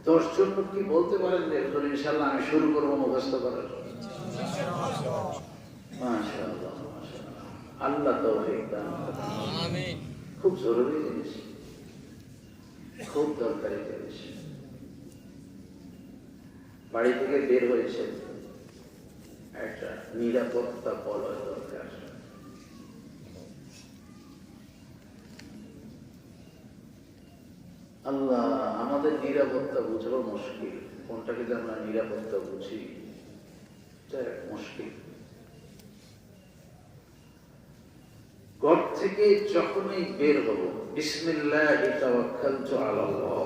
10 জন কি বলতে পারেন যে ইনশাআল্লাহ আমি শুরু করবো মুখস্থ করার? মাশাআল্লাহ, মাশাআল্লাহ, আল্লাহ তৌফিক দান করুন। আমিন। খুব জরুরি জিনিস, খুব দরকারি জিনিস। বাড়ি থেকে বের হয়েছে, একটা নিরাপত্তা বলয় দরকার। আল্লাহ, আমাদের নিরাপত্তা বুঝানো মুশকিল, কোনটাকে যে আমরা নিরাপত্তা বুঝি এটা মুশকিল। ঘর থেকে যখনই বের হব, বিসমিল্লাহি তাওয়াক্কালতু আলাল্লাহ।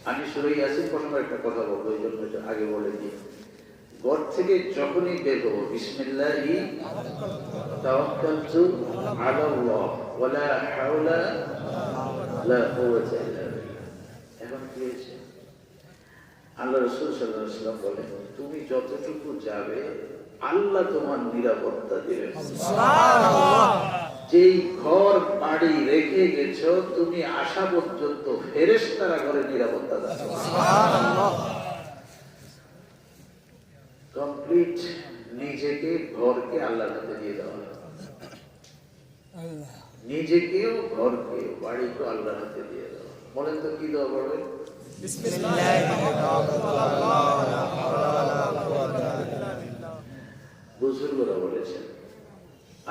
আমি সূরা ইয়াসিন প্রসঙ্গে একটা কথা বলবো, এই জন্য আগে বলে দিই। ঘর থেকে যখনই বের হব, বিসমিল্লাহি তাওয়াক্কালতু আলাল্লাহ ওয়ালা হাওলা লা কুওয়াতা ইল্লা বিল্লাহ। এখন কি হয়েছে? আল্লাহ রাসূল সাল্লাল্লাহু আলাইহি ওয়াসাল্লাম বলেন, তুমি যতটুকু যাবে আল্লাহ তোমার নিরাপত্তা দিবেন। সুবহানাল্লাহ। যেই ঘর বাড়ি রেখে গেছো তুমি আসা পর্যন্ত ফেরেশতারা ঘরে নিরাপত্তা দেয়। সুবহানাল্লাহ। কমপ্লিট নিজেকে, ঘরকে আল্লাহর হাতে দিয়ে দেওয়া, নিজেকেও, ঘরকে, বাড়িকে আল্লাহর হাতে দিয়ে দেওয়া। বলেন তো কি দোয়া করবেন? বুজুর্গরা বলেছেন,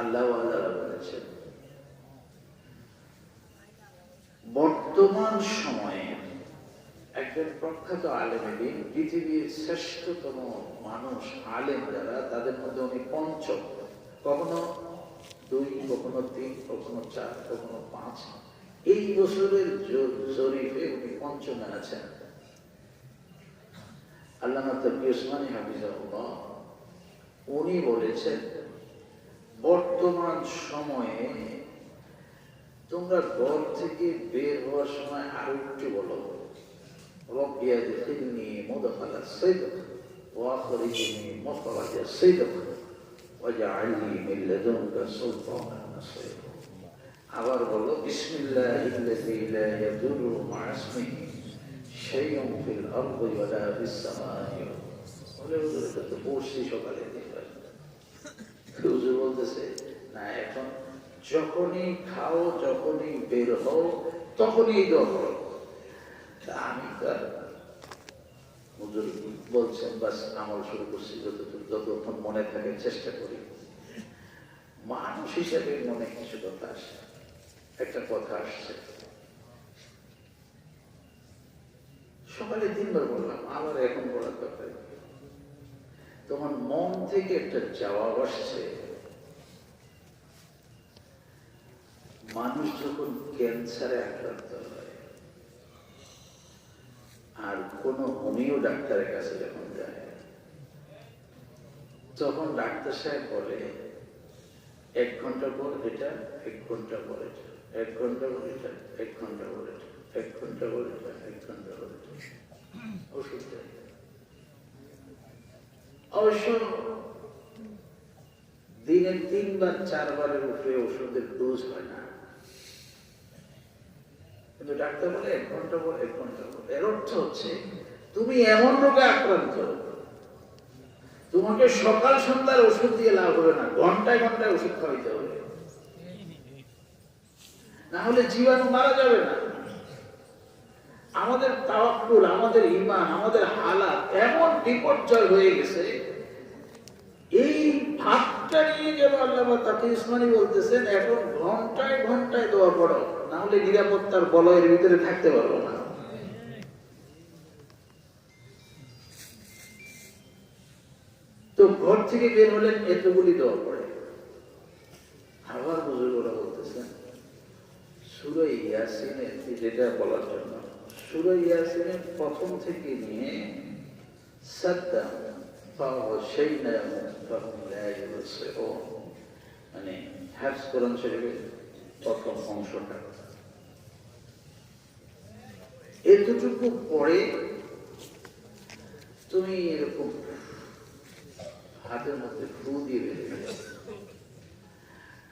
আল্লাহ আল্লাহরা বলেছেন, বর্তমান সময়ে একজন প্রখ্যাত আলেম, পৃথিবীর শ্রেষ্ঠতম মানুষ আলেম যারা, তাদের মধ্যে উনি পঞ্চম, কখনো 2, কখনো 3, কখনো 4, কখনো 5। এই বছরের জরিপে উনি পঞ্চমে আছেন। আল্লামা তাকি উসমানী হাফিজাহুল্লাহ উনি বলেছেন, বর্তমান সময়ে তোমরা ঘর থেকে বের হওয়ার সময় আরো একটু বলো, রব্বি আদখিলনি মুদখালা সিদক ওয়া আখরিজনি মুখরাজা সিদক ওয়াজআলনি মিন লাদুনকা সুলতানান নাসীরা। আবার বলো, বিসমিল্লাহিল্লাযী লা ইয়াদুররু মা ইসমিহি শাইউন ফিল আরদি ওয়ালা ফিস সামাই। বলে হুজুর, এটা তো পড়ছি সকালে দিবেন। হুজুর বলতেছে, না, এখন যখনই খাও, যখনই বের হও, তখনই দোয়া করো। আমি তার হুজুর বলছেন, বাস আমল শুরু করছি, যতক্ষণ মনে থাকে চেষ্টা করি। মানুষ হিসেবে মনে কিছু কথা আসে, একটা কথা আসছে, সকালে 3 বার বললাম, আবার এখন বলার দরকার। তোমার মন থেকে একটা জবাব আসছে, মানুষ যখন ক্যান্সারে আক্রান্ত হয় আর কোন হোমিও ডাক্তারের কাছে যখন যায়, তখন ডাক্তার সাহেব বলে 1 ঘন্টা পর এটা, 1 ঘন্টা পর এটা, 1 ঘন্টা পর এটা, 1 ঘন্টা পর এটা, 1 ঘন্টা পর এটা, 1 ঘন্টা পর এটা ওষুধ দেয়। অবশ্য দিনে 3 বার 4 বারের উপরে ওষুধের ডোজ হয় না, কিন্তু ডাক্তার বলে 1 ঘন্টা পর 1 ঘন্টা পর। এর অর্থ হচ্ছে, তুমি এমন রোগে আক্রান্ত, তোমাকে সকাল সন্ধ্যার ওষুধ দিয়ে লাভ হবে না, ঘন্টায় ঘন্টায় ওষুধ খাওয়াইতে হবে, না হলে জীবাণু মারা যাবে না। আমাদের তাওয়াক্কুল, আমাদের ঈমান, আমাদের হালাত এমন বিপর্যয় হয়ে গেছে, এই ভাবটা নিয়ে যেন আল্লামা তাকি উসমানী বলতেছেন, এখন ঘন্টায় ঘন্টায় দোয়া পড়ো, না হলে নিরাপত্তার বলয়ের ভিতরে থাকতে পারবো না। তো ঘর থেকে বের হলেন, এতগুলি দোয়া পড়ে। আবার বুজুর্গরা বলতেছেন, সূরা ইয়াসিনের, যেটা বলার জন্য, সূরা ইয়াসিনের প্রথম থেকে নিয়ে সাদ্দাম মানে হাফজ কোরআন শরীফের প্রথম অংশটা, এতটুকু পড়ে তুমি এরকম হাতের মধ্যে ফু দিয়ে বেরিয়ে যাবে।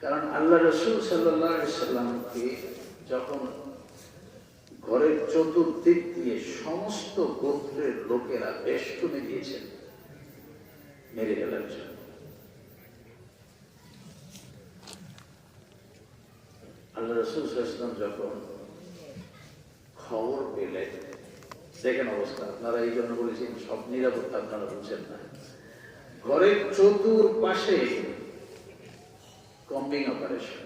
কারণ আল্লাহ রাসূল সাল্লাল্লাহু আলাইহি সাল্লামকে যখন ঘরের চতুর্দিক দিয়ে সমস্ত গোত্রের লোকেরা বেষ্টনী দিয়েছেন মেরে ফেলার জন্য, আল্লাহ রাসূল সাল্লাল্লাহু আলাইহি ওয়াসাল্লাম যখন খবর পেলেন, দেখেন অবস্থা, আপনারা এই জন্য বলেছেন সব নিরাপত্তা আপনারা বুঝছেন না, ঘরের চতুর্পাশে কম্বিং অপারেশন,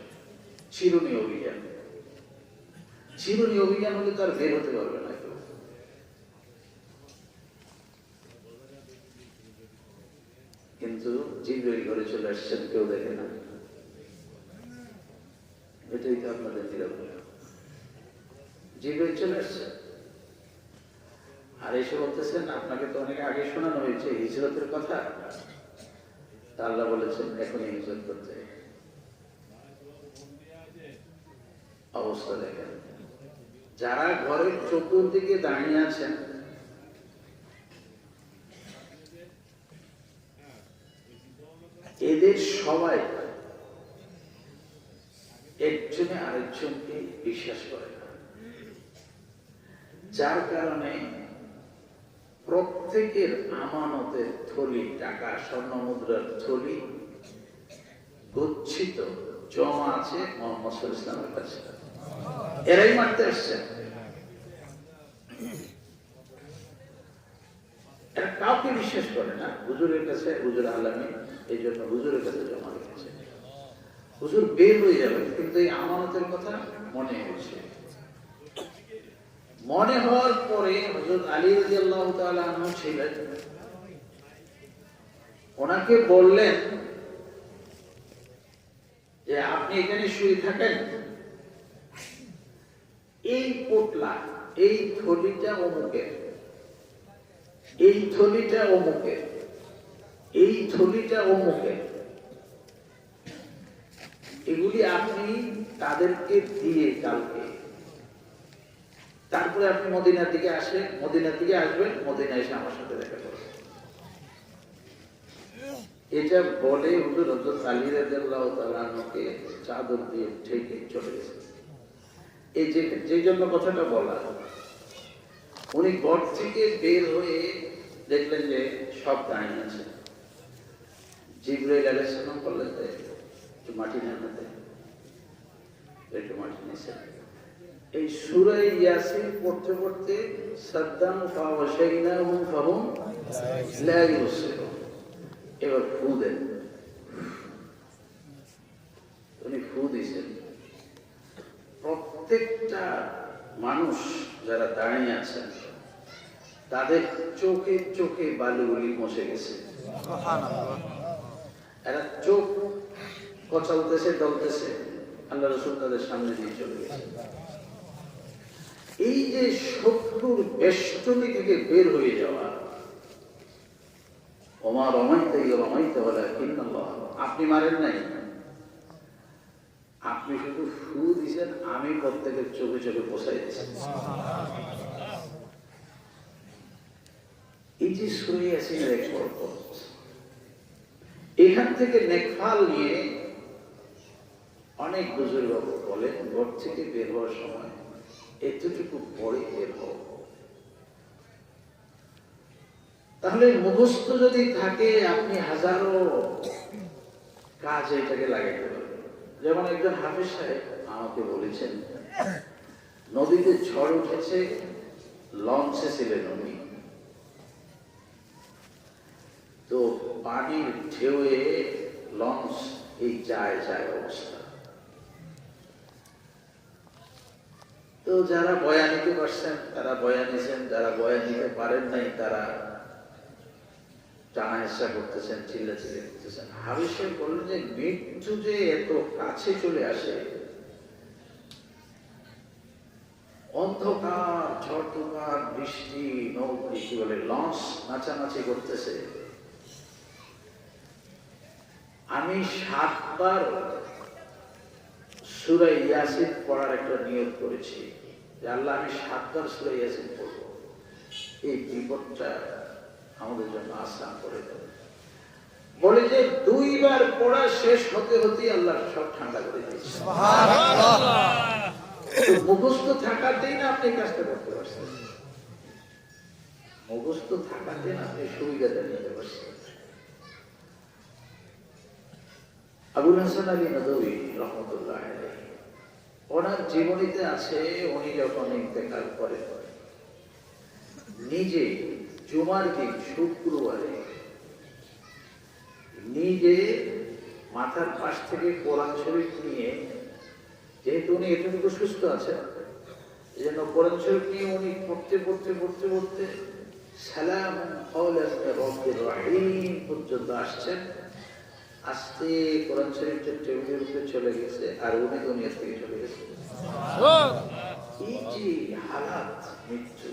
চিরুনি অভিযান। চিরুনি অভিযান হলে তার বের হতে পারবে না কেউ। কিন্তু জিবরাইল ঘরে চলে আসছেন, কেউ দেখে না। এটাই তো আপনাদের নিরাপত্তা। জিবরাইল চলে আসছে আর এসে বলতেছেন, আপনাকে তো অনেক আগে শোনানো হয়েছে হিজরতের কথা, তা আল্লাহ বলেছেন এখনই হিজরত করতে। অবস্থা দেখেন, যারা ঘরের চতুর্দিকে দাঁড়িয়ে আছেন, এদের সবাই একজনে আরেকজনকে বিশ্বাস করে না, যার কারণে প্রত্যেকের আমানতের থলি, টাকা স্বর্ণ মুদ্রার থলি গচ্ছিত জমা আছে মুহাম্মদ সাল্লাল্লাহু আলাইহি ওয়াসাল্লামের কাছে। এরাই মারতে আসছে, এরা কাউকে বিশ্বাস করে না। হুজুরের কাছে, হুজুর আলামী, এই জন্য হুজুরের কাছে জমা রেখেছে। হুজুর বের হয়ে যাবেন, কিন্তু এই আমানতের কথা মনে হয়েছে। মনে হওয়ার পরে হযরত আলী রাদিয়াল্লাহু তাআলা আনহু ছিলেন, ওনাকে বললেন যে আপনি এখানে শুয়ে থাকেন, এই পোটলা, এই থলিটা অমুকের, এই থলিটা অমুকের, এই থলিটা অমুকের, এগুলি আপনি তাদেরকে দিয়ে কালকে, তারপরে আপনি মদিনার দিকে আসেন, মদিনার দিকে আসবেন, মদিনা এসে আমার সাথে দেখা করবেন। এটা বলে হুজুর হযরত আলী রাদিয়াল্লাহু তাআলা আনহুকে চাদর দিয়ে ঢেকে চলে গেছেন। এই যে জন্য কথাটা বলা, উনি ঘর থেকে বের হয়ে দেখলেন যে সব দাঁড়িয়ে আছে। জিবরাইল আলাইহিস সালাম বললেন যে একটু মাটি নামাতে, একটু মাটি নিয়েছে। এই সূরা ইয়াসিন পড়তে পড়তে সাদ্দাম ফাওয়াশাইনাহুম ফাহুম লা ইউসিরুন। এবার ফু দেন, উনি ফু দিয়েছেন। প্রত্যেকটা মানুষ যারা দাঁড়িয়ে আছেন তাদের চোখে চোখে বালুগুলি মুছে গেছে। এরা চোখ কচালতেছে, ডলতেছে, আল্লাহ রাসূল তাদের সামনে দিয়ে চলে গেছে। এই যে শত্রুর বেষ্টনী থেকে বের হয়ে যাওয়া, ওমা রমাইতা ইয়া রমাইতা ওয়ালাকিন্নাল্লাহ, আপনি মারেন নাই, আপনি শুধু ফু দিয়েছেন, আমি প্রত্যেকের চোখে চোখে পৌঁছাই দিয়েছি। এই যে সূরা ইয়াসিনের এক বরকত, এখান থেকে নেকফাল নিয়ে অনেক বুজুর্গ বলেন ঘর থেকে বের হওয়ার সময় এতটুকু পরে বের হও। তাহলে মুখস্থ যদি থাকে আপনি হাজারো কাজ এটাকে লাগাইতে পারবেন। যেমন একজন হাফেজ সাহেব আমাকে বলেছেন, নদীতে ঝড় উঠেছে, লঞ্চে ছিলেন উনি, তো পানির ঢেউয়ে লঞ্চ এই যায় যায় অবস্থা। তো যারা বয়ান নিতে পারছেন তারা বয়ান নিয়েছেন, যারা বয়ান নিতে পারেন নাই তারা টানা হেসা করতেছেন, চিল্লাচিল্লি করতেছেন। হাফেজ সাহেব বললেন যে মৃত্যু যে এত কাছে চলে আসে, অন্ধকার, ঝড় তুফান, বৃষ্টি, নৌকা কি বলে লঞ্চ নাচানাচি করতেছে। আমি 7 বার সূরা ইয়াসিন পড়ার একটা নিয়ত করেছি যে আল্লাহ আমি 7 বার সূরা ইয়াসিন পড়ব, এই বিপদটা আমাদের জন্য আসান করে দেবে। বলে যে 2 বার পড়া শেষ হতে হতেই আল্লাহ সব ঠান্ডা করে দিয়েছে। সুবহানাল্লাহ। মুখস্থ থাকাতেই না আপনি কাজটা করতে পারছেন, মুখস্থ থাকাতে না আপনি সুবিধাটা নিতে পারছেন। আবুল হাসান আলী নদভী রাহমাতুল্লাহ আলাইহি, ওনার জীবনীতে আছে উনি যখন ইন্তেকাল করেন, নিজে জুমার দিন শুক্রবারে নিজে মাথার পাশ থেকে কোরআন শরীফ নিয়ে, যেহেতু উনি এতটুকু সুস্থ আছেন এই জন্য কোরআন শরীফ নিয়ে উনি পড়তে পড়তে পড়তে পড়তে সালাম কাওলান মির রাব্বির রহিম পর্যন্ত আসছেন। আস্তে কোরআন শরীফের টেবিলের উপরে চলে গেছে আর উনি দুনিয়া থেকে চলে গেছে। এই যে হালাত মৃত্যু,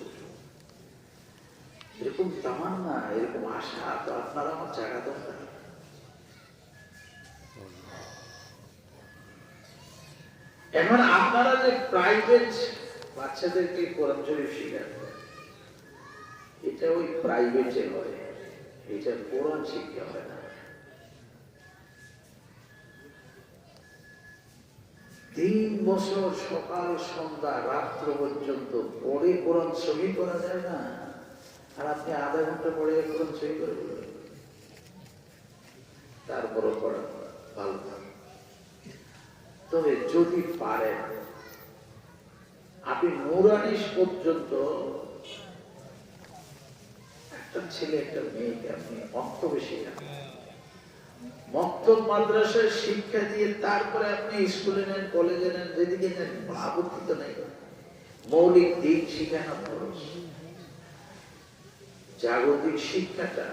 এরকম তামান্না, এরকম আশা তো আপনার আমার জায়গা দরকার। এখন আপনারা যে প্রাইভেট বাচ্চাদেরকে কোরআন শরীফ শিখান, এটা ওই প্রাইভেটে হয়, এটা কোরআন শিক্ষা হয় না। 3 বছর সকাল সন্ধ্যা রাত্র পর্যন্ত পড়ে কোরআন সহি করা যায় না, আর আপনি আধা ঘন্টা পড়ে কোরআন সহি করে বলবেন, তারপরও পড়া ভালো। তবে যদি পারেন আপনি নুরানিশ পর্যন্ত একটা ছেলে একটা মেয়েকে আপনি মক্তবে শেখান, মক্তব মাদ্রাসায় শিক্ষা দিয়ে তারপরে আপনি স্কুলে নেন, কলেজে নেন, যেদিকে নেন, আপত্তি তো নেই। মৌলিক দিক শিখানো খরচ, জাগতিক শিক্ষাটা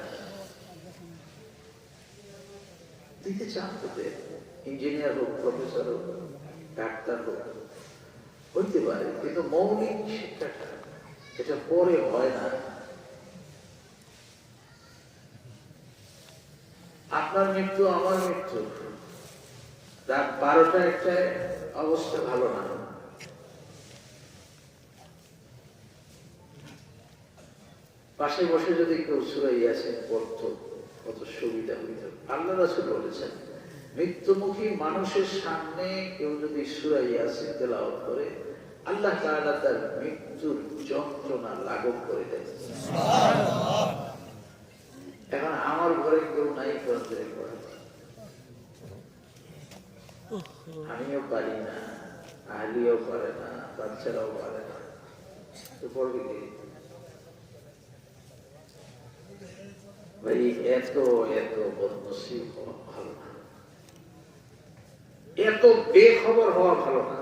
দিতে চান তোদের, ইঞ্জিনিয়ার হোক, প্রফেসর হোক, ডাক্তার হোক, হইতে পারে, কিন্তু মৌলিক শিক্ষাটা এটা পরে হয় না। আপনার মৃত্যু আমার মৃত্যু, রাত 12টা 1টায় অবস্থা ভালো না, পাশে বসে যদি কেউ সূরা ইয়াসিন পড়তো কত সুবিধা হইত। আল্লাহ রাসূল বলেছেন, মৃত্যুমুখী মানুষের সামনে কেউ যদি সূরা ইয়াসিন তেলাওয়াত করে, আল্লাহ তাআলা তার মৃত্যুর যন্ত্রণা লাঘব করে দেয়। এখন আমার ঘরে কেউ নাই, আমিও পারি না, আহলিও পারে না, বাচ্চারাও পারে না, তো পড়বে কি? ভাই এত এত বদনসিব হওয়া ভালো না, এত বেখবর হওয়া ভালো না।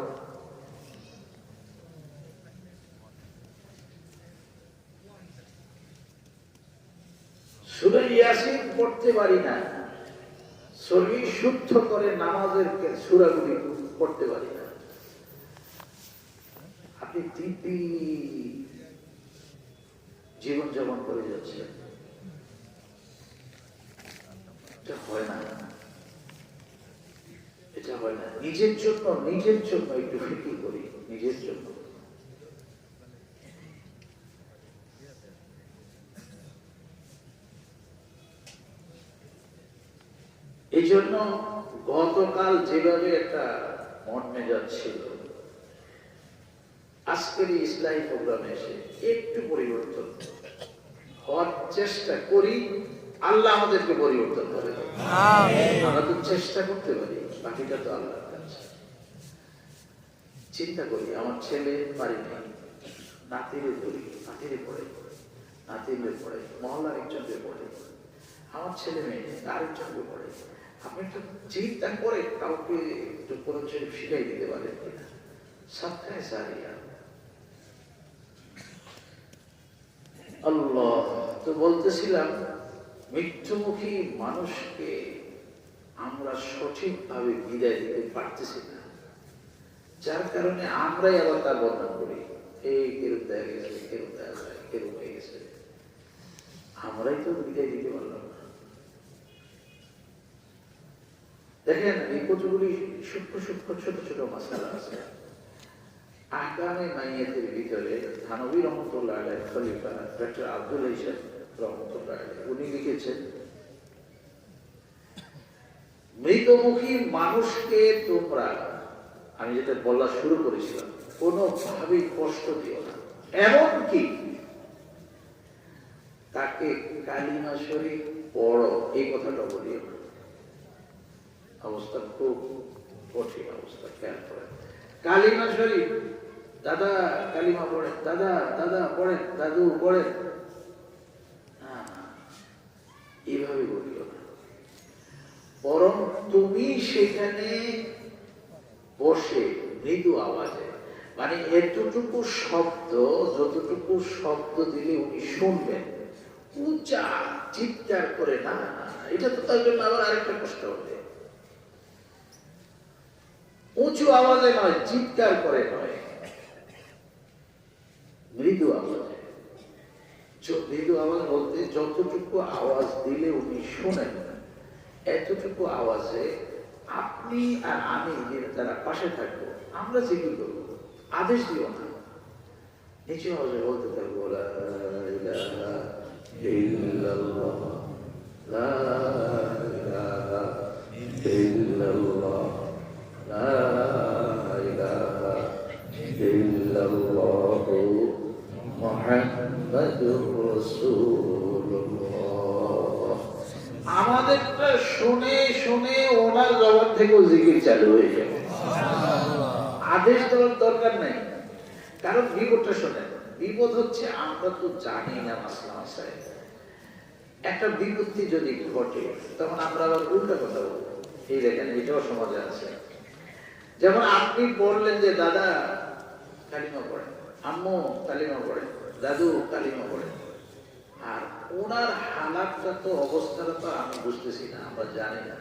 সূরা ইয়াসিন পড়তে পারি না, শরীর শুদ্ধ করে নামাজের সূরাগুলি পড়তে পারি না। আপনি দিব্যি জীবন যাপন করে যাচ্ছেন, এটা হয় না, এটা হয় না। নিজের জন্য একটু ফিকির করি, নিজের জন্য। এই জন্য গতকাল যেভাবে একটা মন মেজাজ ছিল, আজকের এই ইসলামী প্রোগ্রামে এসে একটু পরিবর্তন হওয়ার চেষ্টা করি। আল্লাহ আমাদেরকে পরিবর্তন করে, আমরা তো চেষ্টা করতে পারি, বাকিটা তো আল্লাহর কাছে। চিন্তা করি, আমার ছেলে পারি না, নাতিরে ধরি, নাতিরে পড়ে, নাতিরে পড়ে, মহল্লার একজনকে পড়ে, আমার ছেলে মেয়ে আরেকজনকে পড়ে। আপনি একটু চিন্তা করে কাউকে একটু কোরআন শরীফ শিখাই দিতে পারেন কিনা? সাতটায় সারিয়া আল্লাহ। তো বলতেছিলাম, মৃত্যুমুখী মানুষকে আমরা সঠিকভাবে বিদায় দিতে পারতেছি না, যার কারণে আমরাই আবার তার বদনাম করি। এই কেরূপ দেখা গেছে, কেরূপ দেখা যায়, কেরূপ হয়ে গেছে, আমরাই তো বিদায় দিতে পারলাম না। দেখেন, এই কতগুলি সূক্ষ্ম সূক্ষ্ম ছোট ছোট মাসালা আছে। আহকামে মাইয়াতের ভিতরে থানভী রহমতুল্লাহ আলাইহির খলিফা ডক্টর আব্দুল ইসাদ রহমতুল্লাহ আলাইহি উনি লিখেছেন, মৃতমুখী মানুষকে তোমরা, আমি যেটা বলা শুরু করেছিলাম, কোনোভাবেই কষ্ট দিও না, এমনকি তাকে কালিমা শরীফ পড়ো, এই কথাটা বলিও না। অবস্থা খুব কঠিন অবস্থা, খেয়াল করেন। কালিমা শরীফ, দাদা কালিমা পড়েন, দাদা দাদা পড়েন, দাদু পড়েন, এইভাবে বলিও না। বরং তুমি সেখানে বসে মৃদু আওয়াজে, মানে এতটুকু শব্দ, যতটুকু শব্দ দিলে উনি শুনবেন, উচ্চা চিৎকার করে না, এটা তো তার জন্য আবার আরেকটা কষ্ট হবে। উঁচু আওয়াজে নয়, চিৎকার করে নয়, মৃদু আওয়াজে। মৃদু আওয়াজ বলতে যতটুকু আওয়াজ দিলে উনি শুনেন, এতটুকু আওয়াজে আপনি আর আমি যারা পাশে থাকবো, আমরা জিকির করবো, আদেশ দিও না, নিচু আওয়াজে বলতে থাকবো, লা ইলাহা ইল্লাল্লাহ, লা ইলাহা ইল্লাল্লাহ, লা ইলাহা ইল্লাল্লাহ, মুহাম্মাদুর রাসূলুল্লাহ। আমাদেরটা শুনে শুনে ওনার জবান থেকেও জিকির চালু হয়ে যাবে, আদেশ দেওয়ার দরকার নাই। কারণ বিপদটা শোনেন, বিপদ হচ্ছে আমরা তো জানি না মাসলা মাসায়। একটা বিপত্তি যদি ঘটে তখন আমরা আবার উল্টা কথা বলবো, এই দেখেন এটাও সমাজে আছে। যেমন আপনি বললেন যে দাদা কালিমা পড়েন, আম্মু কালিমা পড়ে, দাদু কালিমা পড়ে। আর ওনার হালাতটা তো অবস্থাটা তো আমি বুঝতেছি না, আমরা জানি না।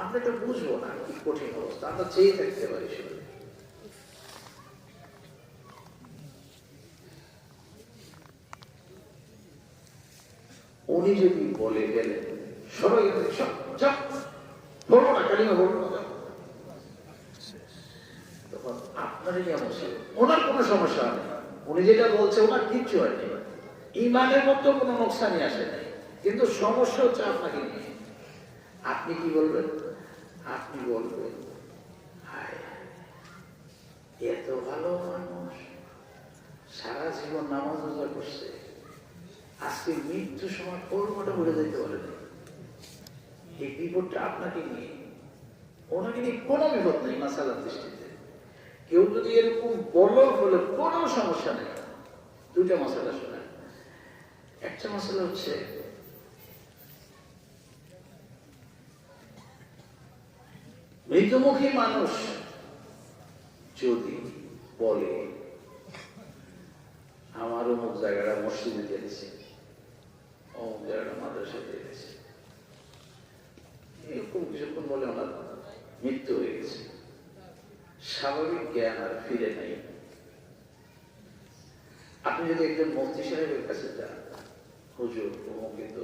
আমরা তো বুঝবো না কি কঠিন অবস্থা, আমরা চেয়ে থাকতে পারি শুধু। উনি যদি বলে গেলেন সবাই বলবো না, কালিমা বলবো না, তখন আপনারই কেমন ছিল? ওনার কোনো সমস্যা নেই, উনি যেটা বলছে ওনার কিচ্ছু হয়নি, ইমানের মতো কোনো নোকসানি আসে নাই, কিন্তু সমস্যা হচ্ছে আপনাকে নিয়ে। আপনি কি বলবেন? আপনি বলবেন হায় এত ভালো মানুষ, সারা জীবন নামাজ রোজা করছে, আজকে মৃত্যু সময় কর্মটা ভরে যেতে পারে না। এই বিপদটা আপনাকে নিয়ে, ওনাকে নিয়ে কোনো বিপদ নেই মাসালার দৃষ্টিতে। কেউ যদি এরকম বলো বলে কোনো সমস্যা নেই। দুইটা মশলা শোনেন। একটা মশলা হচ্ছে মৃত্যুমুখী মানুষ যদি বলে আমার অমুক জায়গাটা মসজিদে দিয়েছে, অমুক জায়গাটা মাদ্রাসা দিয়েছে, এরকম কিছুক্ষণ বলে ওনার মৃত্যু হয়ে গেছে, স্বাভাবিক জ্ঞান আর ফিরে নাই। আপনি যদি একজন মুফতি সাহেবের কাছে যান, হুজুর অমুকিত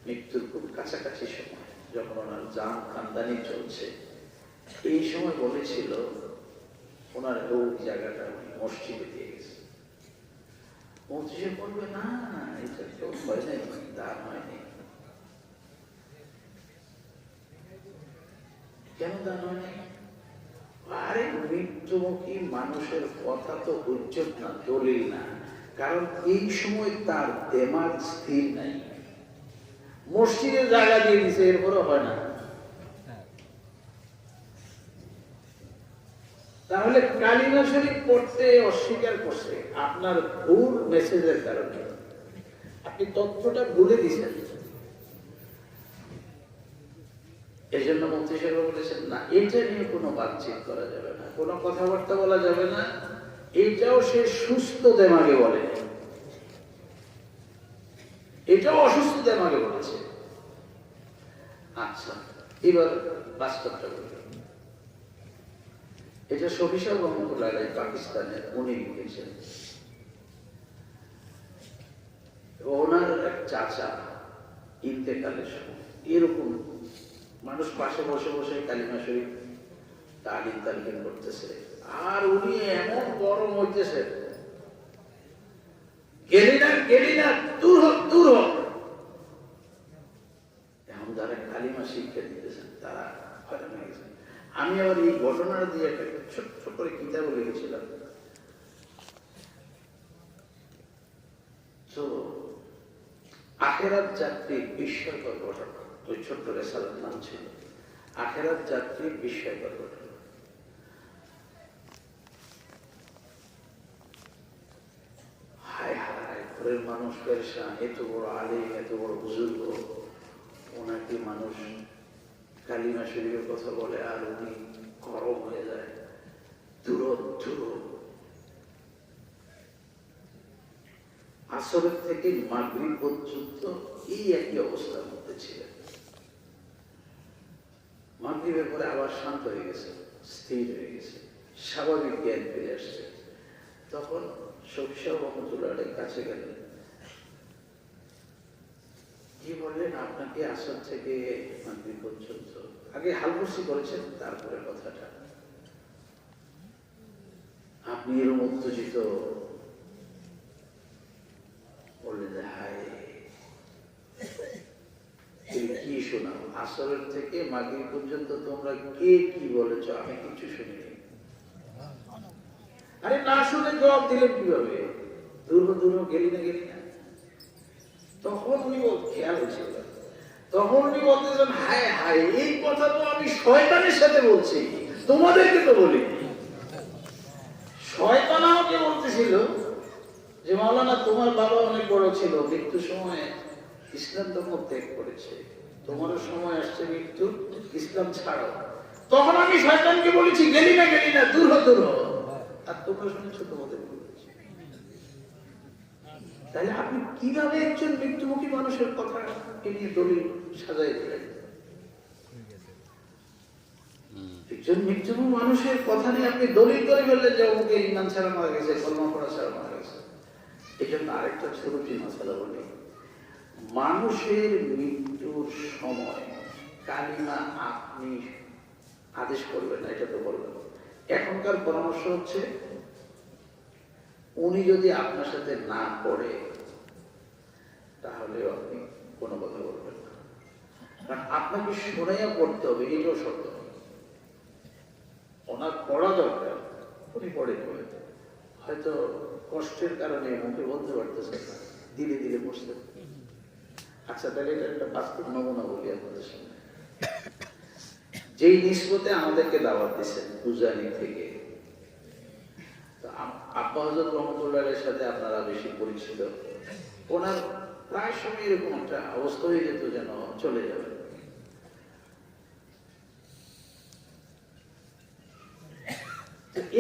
মৃত্যুর খুব কাছাকাছি সময়, যখন ওনার জান খানদানি চলছে, এই সময় বলেছিল ওনার ওই জায়গাটা মসজিদে দিয়ে গেছে। মুফতি সাহেব বলবে না এটা তো হয় নাই, দান হয়নি। কেন দান হয়নি? আরে মৃত্যুমুখী মানুষের কথা তো হুজ্জত না, দলিল না, কারণ এই সময় তার দেমাগ স্থির নাই। মসজিদের জায়গা দিয়ে দিছে, এরপরে হয় না। তাহলে কালিমা শরীফ পড়তে অস্বীকার করছে আপনার ভুল মেসেজের কারণে, আপনি তথ্যটা ভুলে দিচ্ছেন। এই জন্য মুফতি সাহেব বলেছেন না, এটা নিয়ে কোনো বাতচিত করা যাবে না, কোনো কথাবার্তা বলা যাবে না। এটাও সে সুস্থ দেমাগে বলে, এটাও অসুস্থ দেমাগে বলেছে। আচ্ছা, এবার বাস্তবটা বলি। এটা শফি সাহেব রহমতুল্লাহ আলাইহি পাকিস্তানের, উনি লিখেছেন ওনার এক চাচা ইন্তেকালের সময় এরকম মানুষ পাশে বসে বসে কালিমা শরীফ তালিম করতেছে, আর উনি এমন গরম হইতেছে, গেলি না দূর হোক। এখন যারা কালিমা শিক্ষা দিতেছেন তারা হয়রান হয়ে গেছেন। আমি আবার এই ঘটনাটা দিয়ে একটা ছোট্ট করে কিতাবও লিখেছিলাম। তো আখেরাত যাত্রীর বিস্ময়কর ঘটনা, ওই ছোট্ট রেসালার নাম ছিল আখেরাত যাত্রীর বিস্ময়কর ঘটনা। হায় হায়, ঘরের মানুষ পেরেশান, এত বড় আলেম, এত বড় বুজুর্গ, ওনাকে মানুষ কালিমা শরীফের কথা বলে আর উনি গরম হয়ে যায়, দূরত্ব। আসরের থেকে মাগরিব পর্যন্ত এই একই অবস্থার মধ্যে ছিলেন। মাগরিবের পরে আবার শান্ত হয়ে গেছে, স্থির হয়ে গেছে, স্বাভাবিক জ্ঞান ফিরে আসছে। তখন শফি সাহেব রহমতুল্লাহ আলাইহির কাছে গেলেন, কি বললেন আপনাকে আসর থেকে মাগরিব পর্যন্ত, আগে হালকুরসি করেছেন, তারপরে কথাটা আপনি এরকম উত্তেজিত বললেন যে হায় কি শোনাও, আসরের থেকে মাগরিব পর্যন্ত তোমরা কে কি বলেছ, আমি কিছু শুনিনি। আরে না শুনে জবাব দিলেন কিভাবে? দূর গেলি না। তখন উনি খেয়াল হয়েছিল, তখন উনি বলতেছেন হায় হায়, এই কথা তো আমি শয়তানের সাথে বলছি, তোমাদেরকে তো বলি। শয়তান আমাকে বলতেছিল যে মাওলানা তোমার বাবা অনেক বড় ছিল, মৃত্যুর সময় ইসলাম ধর্ম ত্যাগ করেছে, তোমারও সময় আসছে মৃত্যু, ইসলাম ছাড়ো। তখন আমি শয়তানকে বলেছি গেলি না দূর হ দূর হ, আর তোমরা শুনেছো তোমাদের বলেছি। তাহলে আপনি কিভাবে একজন মৃত্যুমুখী মানুষের কথাকে নিয়ে দলিল সাজাই দিলেন? একজন মৃত্যুমুখী মানুষের কথা নিয়ে আপনি দলিল করে ফেললেন যে অমুকে ইমান ছাড়া মারা গেছে, কলমা পড়া ছাড়া মারা গেছে। এই জন্য আরেকটা ছোটটি মশলা বলি, মানুষের মৃত্যুর সময় কালিমা আপনি আদেশ করবেন না, এটা তো বলবেন। এখনকার পরামর্শ হচ্ছে উনি যদি আপনার সাথে না পড়ে তাহলে আপনি কোনো কথা বলবেন না, কারণ আপনাকে শোনাইয়া পড়তে হবে, এটাও শর্ত। ওনার পড়া দরকার, উনি পড়ে হয়তো কষ্টের কারণে মুখে বলতে পারতেছেন না, ধীরে ধীরে বসতে। আচ্ছা, তাহলে এটা একটা বাস্তব নমুনা বলি আপনাদের সামনে। যেই নিসবতে আমাদেরকে দাওয়াত দিচ্ছেন পূজানি থেকে, আব্বা হযরত রহমতুল্লাহের সাথে আপনারা বেশি পরিচিত। ওনার প্রায় সময় এরকম একটা অবস্থা হয়ে যেত যেন চলে যাবে।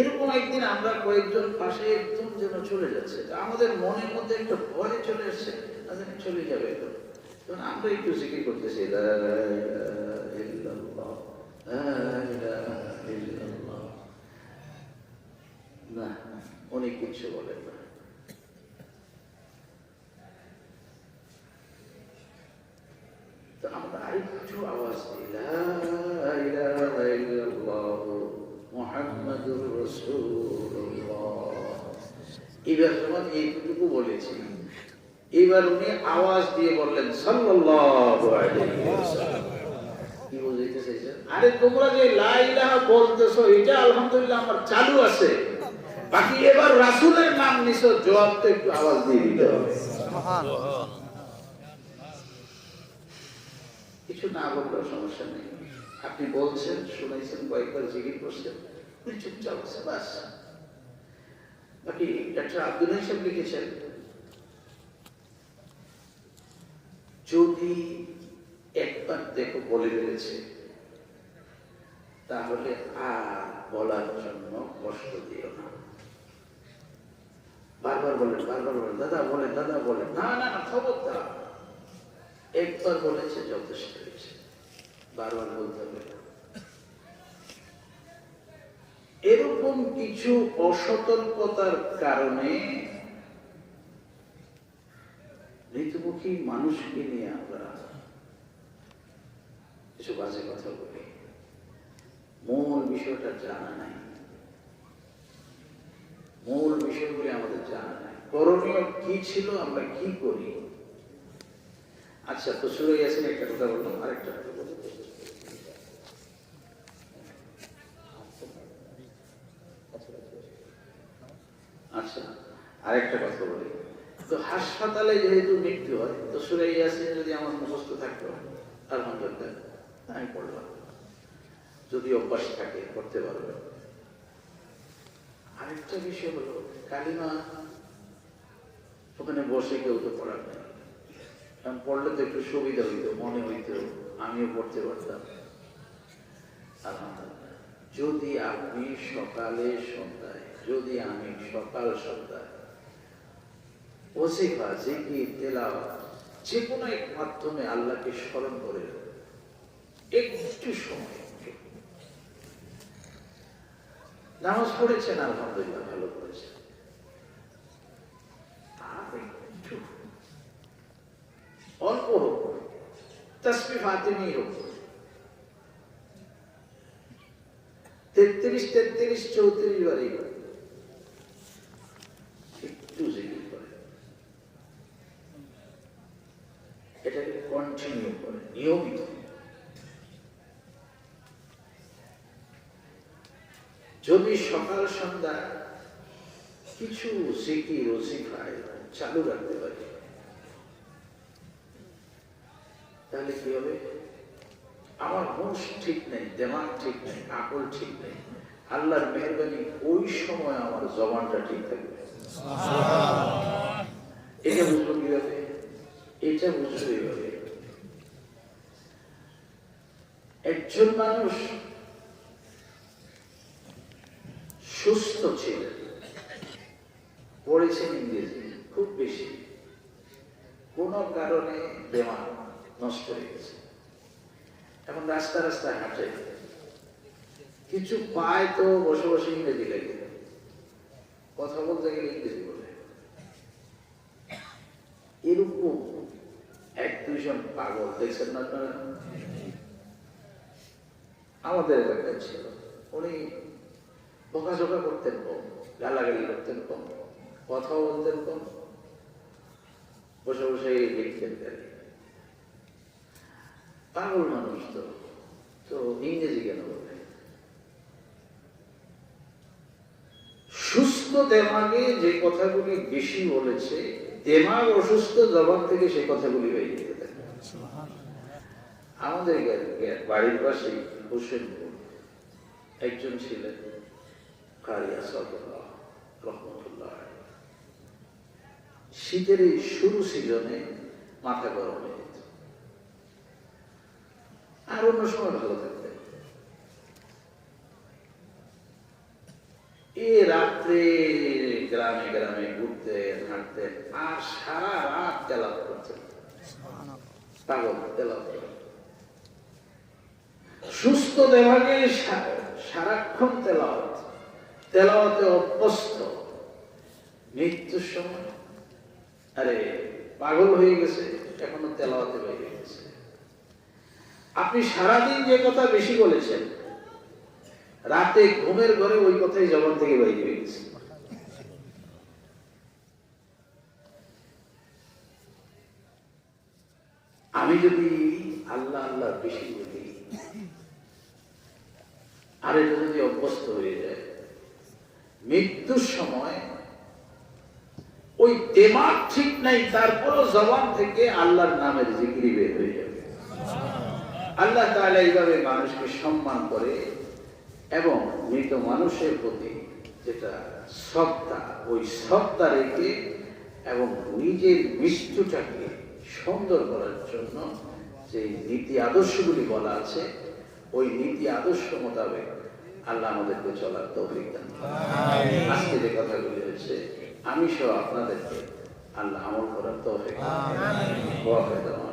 এরকম একদিন আমরা কয়েকজন পাশে একদম যেন চলে যাচ্ছে, আমাদের মনের মধ্যে একটা ভয় চলে আসছে, চলে যাবে। তখন আমরা একটু জিকির করতেছি, না, উনি কিছু বলেন না। তো আমরা আরেকটু আওয়াজ দিই, লা ইলাহা ইল্লাল্লাহ মুহাম্মাদুর রাসূলুল্লাহ। এবার যখন এইটুকু বলেছি, এবার উনি আওয়াজ দিয়ে বললেন সাল্লাল্লাহু আলাইহি ওয়াসাল্লাম। কি বুঝাইতে চাইছেন? আরে তোমরা যে লা ইলাহা বলতেছো, এটা আলহামদুলিল্লাহ আমার চালু আছে, বাকি এবার রাসূলের নাম নিছো, জবাব তো একটু আওয়াজ দিয়ে দিতে হবে। সুবহানাল্লাহ। কিছু না বললেও সমস্যা নেই, আপনি বলছেন, শুনাইছেন, কয়েকবার জিকির করছেন, চুপচাপ আছে, বাস। বাকি ডাক্তার আব্দুল সাহেব লিখেছেন, যদি একবার দেখো বলে ফেলেছে তাহলে আর বলার জন্য কষ্ট দিও না। বারবার বলেন, দাদা বলেন, না না না, খবরদার। একবার বলেছে যথেষ্ট হয়েছে, বারবার বলতে হবে না। এরকম কিছু অসতর্কতার কারণে মৃত্যুমুখী মানুষকে নিয়ে আমরা কিছু বাজে কথা বলি, মূল বিষয়টা জানা নাই, মূল বিষয়গুলি আমাদের জানা নাই, করণীয় কি ছিল, আমরা কি করি। আচ্ছা, তো শুরু গেছেন, একটা কথা বললাম, আরেকটা কথা বলবো। আচ্ছা, আরেকটা কথা বলি। তো হাসপাতালে যেহেতু মৃত্যু হয়, তো সূরা ইয়াসিন যদি আমার মুখস্থ থাকতো, আলহামদুলিল্লাহ আমি পড়লাম, যদি অভ্যাস থাকে করতে পারবে। আরেকটা বিষয় হলো কালিমা ওখানে বসে কেউ তো পড়ার নেই, কারণ পড়লে তো একটু সুবিধা হইত, মনে হইত, আমিও পড়তে পারতাম। আলহামদুলিল্লাহ, যদি আপনি সকালে সন্ধ্যায়, যদি আমি সকাল সন্ধ্যায় ওয়াজিফা, জিকির, তেলাওয়াত যে কোনো এক মাধ্যমে আল্লাহকে স্মরণ করে একটু সময় নামাজ পড়েছেন, আলহামদুলিল্লাহ ভালো করেছেন, আর একটু অল্প হোক, তাসবিহ ফাতিমি হোক, 33, 34 বারই একটু জিকির করে, এটাকে কন্টিনিউ করে নিয়মিত। যদি সকাল সন্ধ্যা কিছু জিকির ওজিফায় চালু রাখতে পারি, তাহলে কি হবে? আমার হুঁশ ঠিক নেই, দেমাগ ঠিক নেই, আকল ঠিক নেই, আল্লাহর মেহেরবানি ওই সময় আমার জবানটা ঠিক থাকবে। এটা বুঝবো কিভাবে? এটা বুঝবো এইভাবে, একজন মানুষ সুস্থ ছিলেন, পড়েছেন ইংরেজি খুব বেশি, কোন কারণে দেমাগ নষ্ট হয়ে গেছে। এখন রাস্তা রাস্তায় হাঁটে, কিছু পায় তো বসে বসে ইংরেজি লেগে, কথা বলতে গেলে ইংরেজি বলে। এরকম এক দুইজন পাগল দেখছেন না আপনারা? আমাদের এলাকায় ছিল, উনি বকাঝকা করতেন কম, গালাগালি করতেন কম, কথাও বলতেন কম, বসে বসে লিখতেন। পাগল মানুষ তো, তো ইংরেজি কেন বলে? সুস্থ দেমাগে যে কথাগুলি বেশি বলেছে, দেমাগ অসুস্থ জবান থেকে সেই কথাগুলি বেরিয়ে যেতে থাকে। আমাদের বাড়ির পাশে হোসেনপুর একজন ছিলেন কারি আসাদুল্লাহ রহমতুল্লাহ। শীতের এই শুরু সিজনে মাথা গরম হয়ে যেত, আর অন্য সময় ভালো থাকতেন। এই রাত্রে গ্রামে গ্রামে ঘুরতেন, হাঁটতেন, আর সারা রাত তেলাওয়াত করতেন, পাগল তেলাওয়াত করতেন। সুস্থ দেমাগে সারাক্ষণ তেলাওয়াত, তেলাওয়াতে অভ্যস্ত। মৃত্যুর সময় আরে পাগল হয়ে গেছে, এখনো তেলাওয়াতে বেরিয়ে গেছে। আপনি সারাদিন যে কথা বেশি বলেছেন, রাতে ঘুমের ঘরে ওই কথাই জবান থেকে বেরিয়ে গেছে। আমি যদি আল্লাহ আল্লাহ বেশি বলি, আর এটা যদি অভ্যস্ত হয়ে যায়, মৃত্যুর সময় ওই দেমাগ ঠিক নাই, তারপরও জবান থেকে আল্লাহর নামের জিকিরি বের হয়ে যাবে। আল্লাহ তাআলা এইভাবে মানুষকে সম্মান করে এবং মৃত মানুষের প্রতি যেটা শ্রদ্ধা, ওই শ্রদ্ধা রেখে এবং নিজের মৃত্যুটাকে সুন্দর করার জন্য যে নীতি আদর্শগুলি বলা আছে, ওই নীতি আদর্শ মোতাবেক আল্লাহ আমাদেরকে চলার তৌফিক দান করেন। আজকে যে কথাগুলি হয়েছে, আমি সহ আপনাদেরকে আল্লাহ আমল করার তৌফিক দান করেন।